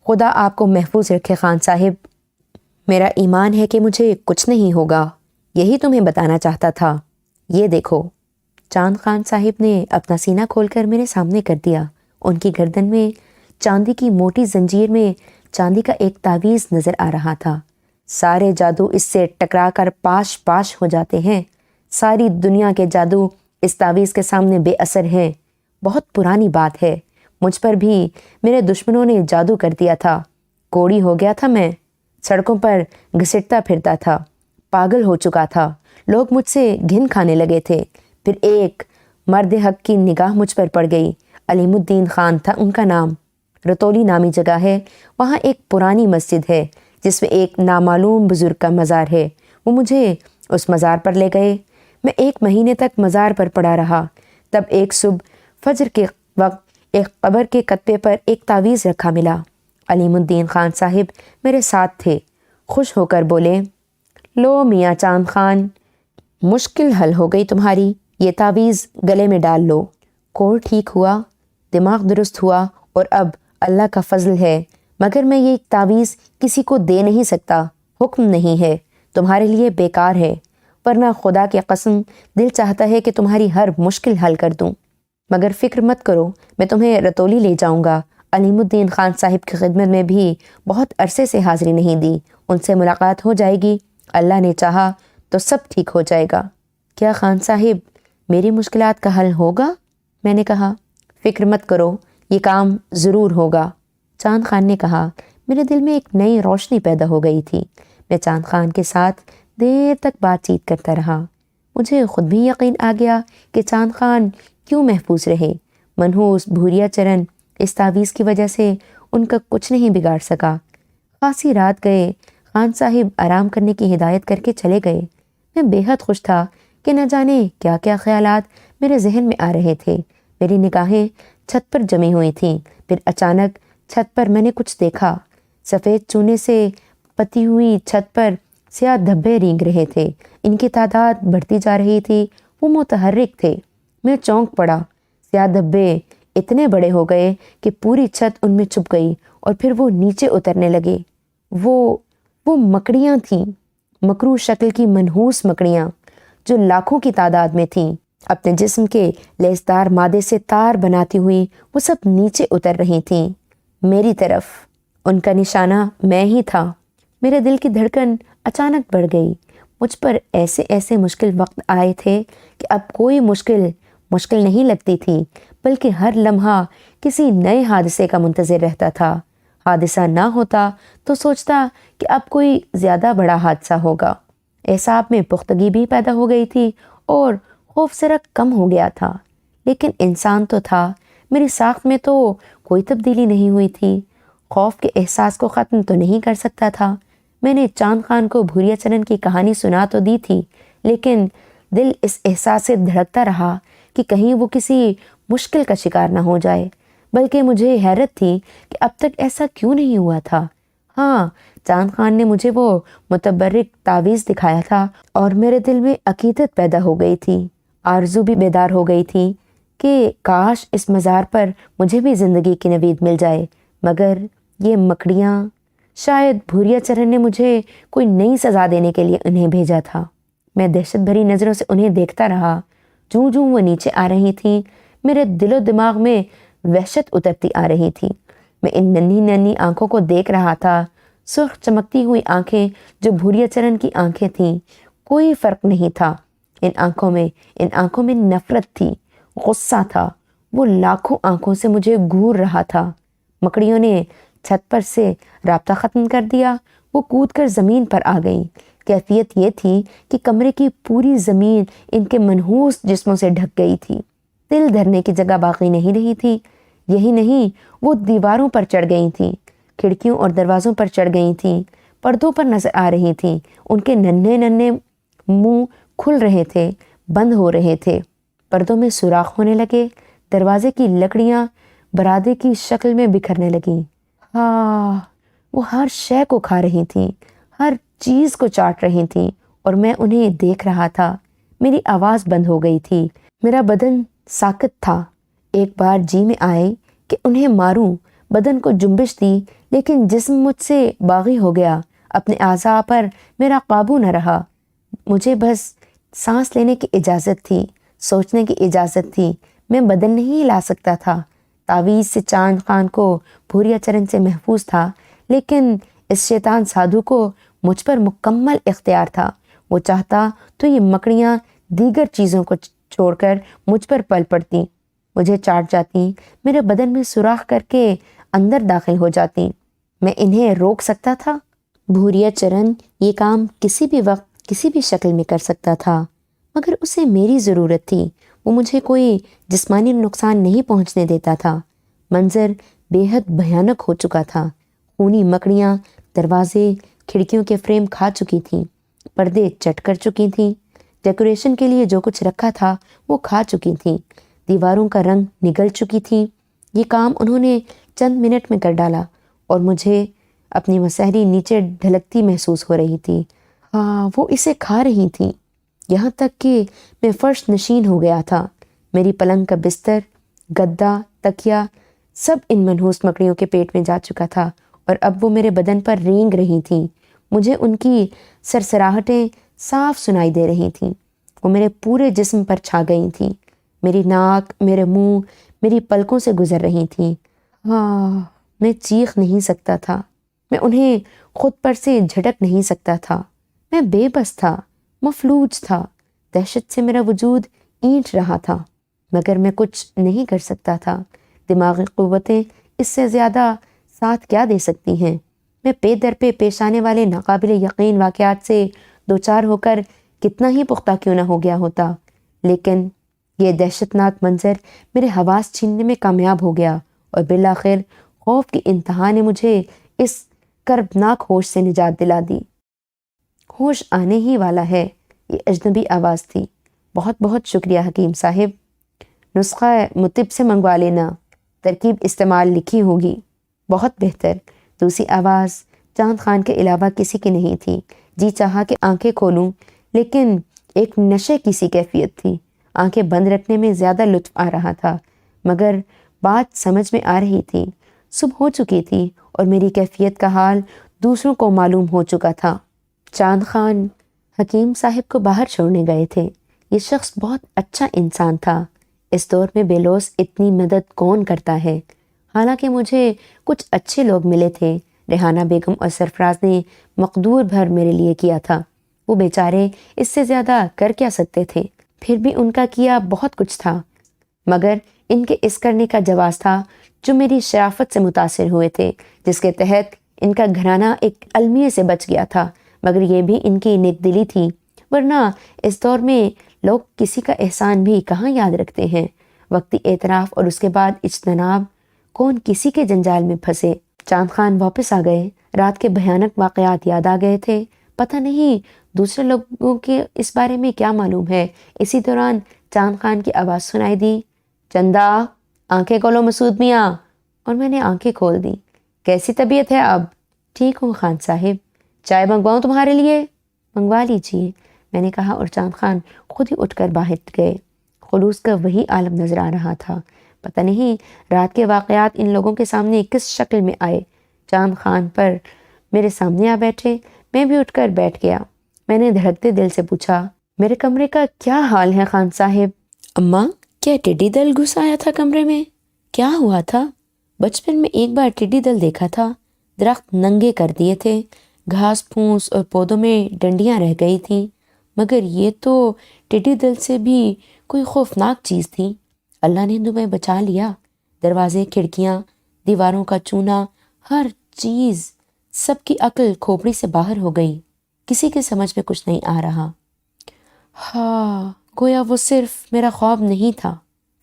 خدا آپ کو محفوظ رکھے خان صاحب۔ میرا ایمان ہے کہ مجھے کچھ نہیں ہوگا، یہی تمہیں بتانا چاہتا تھا۔ یہ دیکھو۔ چاند خان صاحب نے اپنا سینہ کھول کر میرے سامنے کر دیا۔ ان کی گردن میں چاندی کی موٹی زنجیر میں چاندی کا ایک تعویذ نظر آ رہا تھا۔ سارے جادو اس سے ٹکرا کر پاش پاش ہو جاتے ہیں۔ ساری دنیا کے جادو اس تعویذ کے سامنے بے اثر ہیں۔ بہت پرانی بات ہے، مجھ پر بھی میرے دشمنوں نے جادو کر دیا تھا۔ کوڑی ہو گیا تھا میں، سڑکوں پر گھسٹتا پھرتا تھا، پاگل ہو چکا تھا۔ لوگ مجھ سے گھن کھانے لگے تھے۔ پھر ایک مرد حق کی نگاہ مجھ پر پڑ گئی۔ علیم الدین خان تھا ان کا نام۔ رتولی نامی جگہ ہے، وہاں ایک پرانی مسجد ہے جس میں ایک نامعلوم بزرگ کا مزار ہے۔ وہ مجھے اس مزار پر لے گئے۔ میں 1 مہینے تک مزار پر پڑا رہا۔ تب ایک صبح فجر کے وقت ایک قبر کے کتبے پر ایک تعویذ رکھا ملا۔ علیم الدین خان صاحب میرے ساتھ تھے۔ خوش ہو کر بولے، لو میاں چاند خان، مشکل حل ہو گئی تمہاری، یہ تعویذ گلے میں ڈال لو۔ کوڑ ٹھیک ہوا، دماغ درست ہوا، اور اب اللہ کا فضل ہے مگر میں یہ تعویذ کسی کو دے نہیں سکتا، حکم نہیں ہے، تمہارے لیے بیکار ہے، ورنہ خدا کی قسم دل چاہتا ہے کہ تمہاری ہر مشکل حل کر دوں۔ مگر فکر مت کرو، میں تمہیں رتولی لے جاؤں گا۔ علیم الدین خان صاحب کی خدمت میں بھی بہت عرصے سے حاضری نہیں دی، ان سے ملاقات ہو جائے گی، اللہ نے چاہا تو سب ٹھیک ہو جائے گا۔ کیا خان صاحب میری مشکلات کا حل ہوگا؟ میں نے کہا۔ فکر مت کرو، یہ کام ضرور ہوگا۔ چاند خان نے کہا۔ میرے دل میں ایک نئی روشنی پیدا ہو گئی تھی۔ میں چاند خان کے ساتھ دیر تک بات چیت کرتا رہا۔ مجھے خود بھی یقین آ گیا کہ چاند خان کیوں محفوظ رہے۔ منحوس بھوریا چرن اس تعویذ کی وجہ سے ان کا کچھ نہیں بگاڑ سکا۔ خاصی رات گئے، خان صاحب آرام کرنے کی ہدایت کر کے چلے گئے۔ میں بے حد خوش تھا کہ نہ جانے کیا کیا خیالات میرے ذہن میں آ رہے تھے۔ میری نگاہیں چھت پر جمی ہوئی تھیں۔ پھر اچانک چھت پر میں نے کچھ دیکھا۔ سفید چونے سے پتی ہوئی چھت پر سیاہ دھبے رینگ رہے تھے۔ ان کی تعداد بڑھتی جا رہی تھی، وہ متحرک تھے۔ میں چونک پڑا۔ سیاہ دھبے اتنے بڑے ہو گئے کہ پوری چھت ان میں چھپ گئی اور پھر وہ نیچے اترنے لگے۔ وہ مکڑیاں تھیں، مکروہ شکل کی منحوس مکڑیاں جو لاکھوں کی تعداد میں تھیں۔ اپنے جسم کے لیسدار مادے سے تار بناتی ہوئی وہ سب نیچے اتر رہی تھیں میری طرف۔ ان کا نشانہ میں ہی تھا۔ میرے دل کی دھڑکن اچانک بڑھ گئی۔ مجھ پر ایسے مشکل وقت آئے تھے کہ اب کوئی مشکل نہیں لگتی تھی، بلکہ ہر لمحہ کسی نئے حادثے کا منتظر رہتا تھا۔ حادثہ نہ ہوتا تو سوچتا کہ اب کوئی زیادہ بڑا حادثہ ہوگا۔ اعصاب میں پختگی بھی پیدا ہو گئی تھی اور خوف ذرا کم ہو گیا تھا۔ لیکن انسان تو تھا، میری ساخت میں تو کوئی تبدیلی نہیں ہوئی تھی۔ خوف کے احساس کو ختم تو نہیں کر سکتا تھا۔ میں نے چاند خان کو بھوریا چرن کی کہانی سنا تو دی تھی، لیکن دل اس احساس سے دھڑکتا رہا کہ کہیں وہ کسی مشکل کا شکار نہ ہو جائے۔ بلکہ مجھے حیرت تھی کہ اب تک ایسا کیوں نہیں ہوا تھا۔ ہاں، چاند خان نے مجھے وہ متبرک تعویذ دکھایا تھا اور میرے دل میں عقیدت پیدا ہو گئی تھی، آرزو بھی بیدار ہو گئی تھی کہ کاش اس مزار پر مجھے بھی زندگی کی نوید مل جائے۔ مگر یہ مکڑیاں، شاید بھوریا چرن نے مجھے کوئی نئی سزا دینے کے لیے انہیں بھیجا تھا۔ میں دہشت بھری نظروں سے انہیں دیکھتا رہا۔ جوں جوں وہ نیچے آ رہی تھیں، میرے دل و دماغ میں وحشت اترتی آ رہی تھی۔ میں ان ننھی آنکھوں کو دیکھ رہا تھا، سرخ چمکتی ہوئی آنکھیں جو بھوریا چرن کی آنکھیں تھیں۔ کوئی فرق نہیں تھا ان آنکھوں میں نفرت تھی، غصہ تھا۔ وہ لاکھوں آنکھوں سے مجھے گھور رہا تھا۔ مکڑیوں نے چھت پر سے رابطہ ختم کر دیا۔ وہ کود کر زمین پر آ گئیں۔ کیفیت یہ تھی کہ کمرے کی پوری زمین ان کے منحوس جسموں سے ڈھک گئی تھی۔ دل دھرنے کی جگہ باقی نہیں رہی تھی۔ یہی نہیں، وہ دیواروں پر چڑھ گئی تھیں، کھڑکیوں اور دروازوں پر چڑھ گئی تھیں، پردوں پر نظر آ رہی تھیں. ان کے ننھے ننھے منہ کھل رہے تھے، بند ہو رہے تھے. پردوں میں سوراخ ہونے لگے. دروازے کی لکڑیاں برادے کی شکل میں بکھرنے لگیں. وہ ہر شے کو کھا رہی تھیں، ہر چیز کو چاٹ رہی تھیں اور میں انہیں دیکھ رہا تھا. میری آواز بند ہو گئی تھی. میرا بدن ساکت تھا. ایک بار جی میں آئے کہ انہیں ماروں. بدن کو جنبش دی لیکن جسم مجھ سے باغی ہو گیا. اپنے اعضاء پر میرا قابو نہ رہا. مجھے بس سانس لینے کی اجازت تھی، سوچنے کی اجازت تھی. میں بدن نہیں ہلا سکتا تھا. تعویذ سے چاند خان کو بھوریا چرن سے محفوظ تھا، لیکن اس شیطان سادھو کو مجھ پر مکمل اختیار تھا. وہ چاہتا تو یہ مکڑیاں دیگر چیزوں کو چھوڑ کر مجھ پر پل پڑتی، مجھے چاٹ جاتی، میرے بدن میں سوراخ کر کے اندر داخل ہو جاتی. میں انہیں روک سکتا تھا؟ بھوریا چرن یہ کام کسی بھی وقت کسی بھی شکل میں کر سکتا تھا، مگر اسے میری ضرورت تھی. وہ مجھے کوئی جسمانی نقصان نہیں پہنچنے دیتا تھا. منظر بے حد بھیانک ہو چکا تھا. خونی مکڑیاں دروازے کھڑکیوں کے فریم کھا چکی تھیں، پردے چٹ کر چکی تھیں، ڈیکوریشن کے لیے جو کچھ رکھا تھا وہ کھا چکی تھیں، دیواروں کا رنگ نگل چکی تھی. یہ کام انہوں نے چند منٹ میں کر ڈالا اور مجھے اپنی مسحری نیچے ڈھلکتی محسوس ہو رہی تھی. وہ اسے کھا رہی تھیں، یہاں تک کہ میں فرش نشین ہو گیا تھا. میری پلنگ کا بستر، گدا، تکیا سب ان منحوس مکڑیوں کے پیٹ میں جا چکا تھا اور اب وہ میرے بدن پر رینگ رہی تھیں. مجھے ان کی سرسراہٹیں صاف سنائی دے رہی تھیں. وہ میرے پورے جسم پر چھا گئی تھیں، میری ناک، میرے منہ، میری پلکوں سے گزر رہی تھیں. میں چیخ نہیں سکتا تھا، میں انہیں خود پر سے جھٹک نہیں سکتا تھا. میں بے بس تھا، مفلوج تھا. دہشت سے میرا وجود اینٹ رہا تھا، مگر میں کچھ نہیں کر سکتا تھا. دماغی قوتیں اس سے زیادہ ساتھ کیا دے سکتی ہیں؟ میں پے در پہ پیش آنے والے ناقابل یقین واقعات سے دوچار ہو کر کتنا ہی پختہ کیوں نہ ہو گیا ہوتا، لیکن یہ دہشت ناک منظر میرے حواس چھیننے میں کامیاب ہو گیا اور بالآخر خوف کی انتہا نے مجھے اس کربناک ہوش سے نجات دلا دی. ہوش آنے ہی والا ہے. یہ اجنبی آواز تھی. بہت بہت شکریہ حکیم صاحب. نسخہ مطب سے منگوا لینا، ترکیب استعمال لکھی ہوگی. بہت بہتر. دوسری آواز چاند خان کے علاوہ کسی کی نہیں تھی. جی چاہا کہ آنکھیں کھولوں، لیکن ایک نشے کی سی کیفیت تھی. آنکھیں بند رکھنے میں زیادہ لطف آ رہا تھا، مگر بات سمجھ میں آ رہی تھی. صبح ہو چکی تھی اور میری کیفیت کا حال دوسروں کو معلوم ہو چکا تھا. چاند خان حکیم صاحب کو باہر چھوڑنے گئے تھے. یہ شخص بہت اچھا انسان تھا. اس دور میں بے لوث اتنی مدد کون کرتا ہے؟ حالانکہ مجھے کچھ اچھے لوگ ملے تھے. ریحانہ بیگم اور سرفراز نے مقدور بھر میرے لیے کیا تھا. وہ بیچارے اس سے زیادہ کر کیا سکتے تھے؟ پھر بھی ان کا کیا بہت کچھ تھا، مگر ان کے اس کرنے کا جواز تھا جو میری شرافت سے متاثر ہوئے تھے، جس کے تحت ان کا گھرانہ ایک المیے سے بچ گیا تھا. مگر یہ بھی ان کی نیک دلی تھی، ورنہ اس دور میں لوگ کسی کا احسان بھی کہاں یاد رکھتے ہیں. وقتی اعتراف اور اس کے بعد اجتناب، کون کسی کے جنجال میں پھنسے. چاند خان واپس آ گئے. رات کے بھیانک واقعات یاد آ گئے تھے. پتہ نہیں دوسرے لوگوں کے اس بارے میں کیا معلوم ہے. اسی دوران چاند خان کی آواز سنائی دی، چندا آنکھیں کھولو مسعود میاں. اور میں نے آنکھیں کھول دیں. کیسی طبیعت ہے اب؟ ٹھیک ہوں خان صاحب. چائے منگواؤں تمہارے لیے؟ منگوا لیجیے، میں نے کہا اور چاند خان خود ہی اٹھ کر باہر گئے. خلوص کا وہی عالم نظر آ رہا تھا. پتہ نہیں رات کے واقعات ان لوگوں کے سامنے کس شکل میں آئے. چاند خان پر میرے سامنے آ بیٹھے. میں بھی اٹھ کر بیٹھ گیا. میں نے دھڑکتے دل سے پوچھا، میرے کمرے کا کیا حال ہے خان صاحب؟ اماں، کیا ٹڈی دل گھس آیا تھا کمرے میں؟ کیا ہوا تھا؟ بچپن میں ایک بار ٹڈی دل دیکھا تھا. درخت ننگے کر دیے تھے، گھاس پھوس اور پودوں میں ڈنڈیاں رہ گئی تھیں، مگر یہ تو ٹڈی دل سے بھی کوئی خوفناک چیز تھی. اللہ نے تمہیں بچا لیا. دروازے، کھڑکیاں، دیواروں کا چونا، ہر چیز، سب کی عقل کھوپڑی سے باہر ہو گئی. کسی کے سمجھ میں کچھ نہیں آ رہا. گویا وہ صرف میرا خواب نہیں تھا.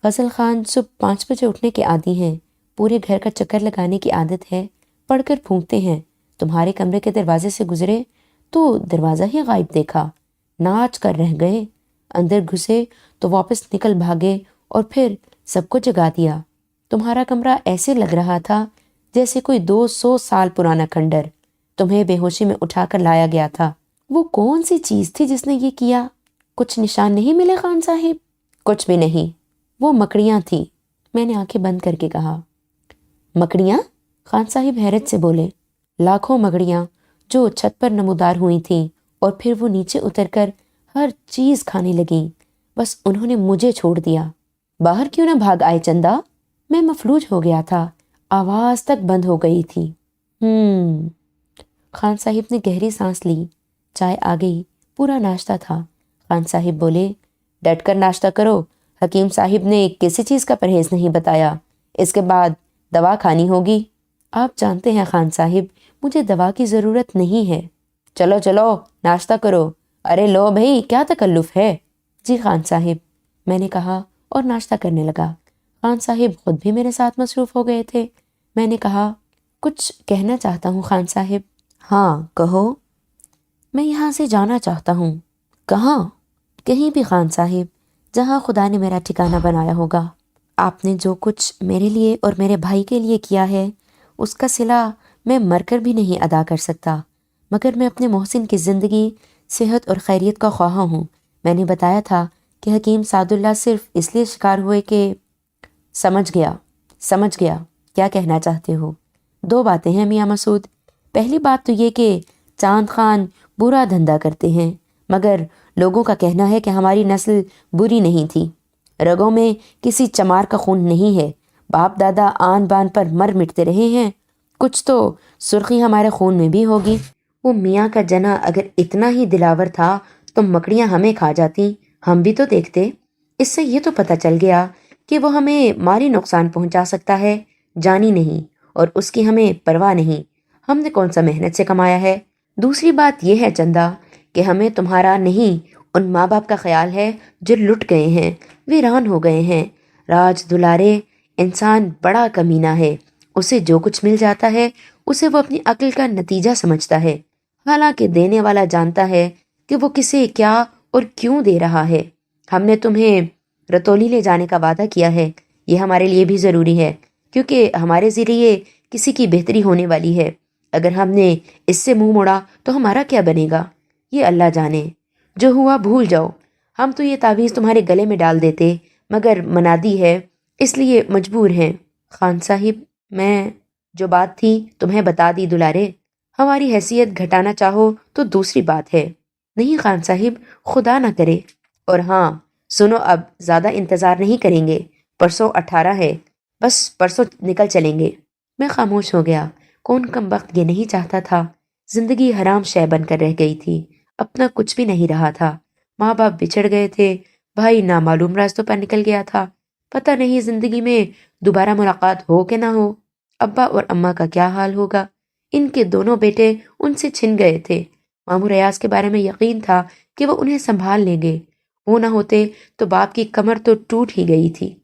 فضل خان صبح 5 بجے اٹھنے کے عادی ہیں. پورے گھر کا چکر لگانے کی عادت ہے. پڑھ کر پھونکتے ہیں. تمہارے کمرے کے دروازے سے گزرے تو دروازہ ہی غائب دیکھا، ناچ کر رہ گئے، اندر گھسے تو واپس نکل بھاگے اور پھر سب کو جگا دیا۔ تمہارا کمرہ ایسے لگ رہا تھا جیسے کوئی 200 سال پرانا کھنڈر تمہیں بے ہوشی میں اٹھا کر لایا گیا تھا۔ وہ کون سی چیز تھی جس نے یہ کیا؟ کچھ نشان نہیں ملے خان صاحب؟ کچھ بھی نہیں، وہ مکڑیاں تھیں، میں نے آنکھیں بند کر کے کہا۔ مکڑیاں؟ خان صاحب حیرت سے بولے۔ لاکھوں مکڑیاں جو چھت پر نمودار ہوئی تھیں اور پھر وہ نیچے اتر کر ہر چیز کھانے لگیں۔ بس انہوں نے مجھے چھوڑ دیا۔ باہر کیوں نہ بھاگ آئے چندا؟ میں مفلوج ہو گیا تھا، آواز تک بند ہو گئی تھی۔ خان صاحب نے گہری سانس لی۔ چائے آ گئی، پورا ناشتہ تھا۔ خان صاحب بولے، ڈٹ کر ناشتہ کرو، حکیم صاحب نے کسی چیز کا پرہیز نہیں بتایا، اس کے بعد دوا کھانی ہوگی۔ آپ جانتے ہیں خان صاحب، مجھے دوا کی ضرورت نہیں ہے۔ چلو چلو ناشتہ کرو۔ ارے لو بھائی، کیا تکلف ہے؟ جی خان صاحب، میں نے کہا اور ناشتہ کرنے لگا۔ خان صاحب خود بھی میرے ساتھ مصروف ہو گئے تھے۔ میں نے کہا، کچھ کہنا چاہتا ہوں خان صاحب۔ ہاں کہو۔ میں یہاں سے جانا چاہتا ہوں۔ کہاں؟ کہیں بھی خان صاحب، جہاں خدا نے میرا ٹھکانہ بنایا ہوگا۔ آپ نے جو کچھ میرے لیے اور میرے بھائی کے لیے کیا ہے، اس کا صلہ میں مر کر بھی نہیں ادا کر سکتا، مگر میں اپنے محسن کی زندگی، صحت اور خیریت کا خواہاں ہوں۔ میں نے بتایا تھا کہ حکیم سعد اللہ صرف اس لیے شکار ہوئے کہ… سمجھ گیا کیا کہنا چاہتے ہو۔ 2 باتیں ہیں میاں مسعود۔ پہلی بات تو یہ کہ چاند خان برا دھندا کرتے ہیں، مگر لوگوں کا کہنا ہے کہ ہماری نسل بری نہیں تھی، رگوں میں کسی چمار کا خون نہیں ہے، باپ دادا آن بان پر مر مٹتے رہے ہیں، کچھ تو سرخی ہمارے خون میں بھی ہوگی۔ وہ میاں کا جنا اگر اتنا ہی دلاور تھا تو مکڑیاں ہمیں کھا جاتی، ہم بھی تو دیکھتے۔ اس سے یہ تو پتہ چل گیا کہ وہ ہمیں مالی نقصان پہنچا سکتا ہے، جانی نہیں، اور اس کی ہمیں پرواہ نہیں۔ ہم نے کون سا محنت سے کمایا ہے؟ دوسری بات یہ ہے چندا کہ ہمیں تمہارا نہیں، ان ماں باپ کا خیال ہے جو لٹ گئے ہیں، ویران ہو گئے ہیں۔ راج دلارے، انسان بڑا کمینہ ہے، اسے جو کچھ مل جاتا ہے اسے وہ اپنی عقل کا نتیجہ سمجھتا ہے، حالانکہ دینے والا جانتا ہے کہ وہ کسے کیا اور کیوں دے رہا ہے۔ ہم نے تمہیں رتولی لے جانے کا وعدہ کیا ہے، یہ ہمارے لیے بھی ضروری ہے، کیونکہ ہمارے ذریعے کسی کی بہتری ہونے والی ہے۔ اگر ہم نے اس سے منہ موڑا تو ہمارا کیا بنے گا، یہ اللہ جانے۔ جو ہوا بھول جاؤ، ہم تو یہ تعویذ تمہارے گلے میں ڈال دیتے، مگر منادی ہے اس لیے مجبور ہیں۔ خان صاحب، میں جو بات تھی تمہیں بتا دی دلارے، ہماری حیثیت گھٹانا چاہو تو دوسری بات ہے۔ نہیں خان صاحب، خدا نہ کرے۔ اور ہاں سنو، اب زیادہ انتظار نہیں کریں گے، پرسوں 18 ہے، بس پرسوں نکل چلیں گے۔ میں خاموش ہو گیا۔ کون کم وقت یہ نہیں چاہتا تھا؟ زندگی حرام شے بن کر رہ گئی تھی، اپنا کچھ بھی نہیں رہا تھا۔ ماں باپ بچھڑ گئے تھے، بھائی نامعلوم راستوں پر نکل گیا تھا، پتہ نہیں زندگی میں دوبارہ ملاقات ہو کہ نہ ہو۔ ابا اور اماں کا کیا حال ہوگا؟ ان کے دونوں بیٹے ان سے چھن گئے تھے۔ ماموں ریاض کے بارے میں یقین تھا کہ وہ انہیں سنبھال لیں گے، وہ نہ ہوتے تو باپ کی کمر تو ٹوٹ ہی گئی تھی۔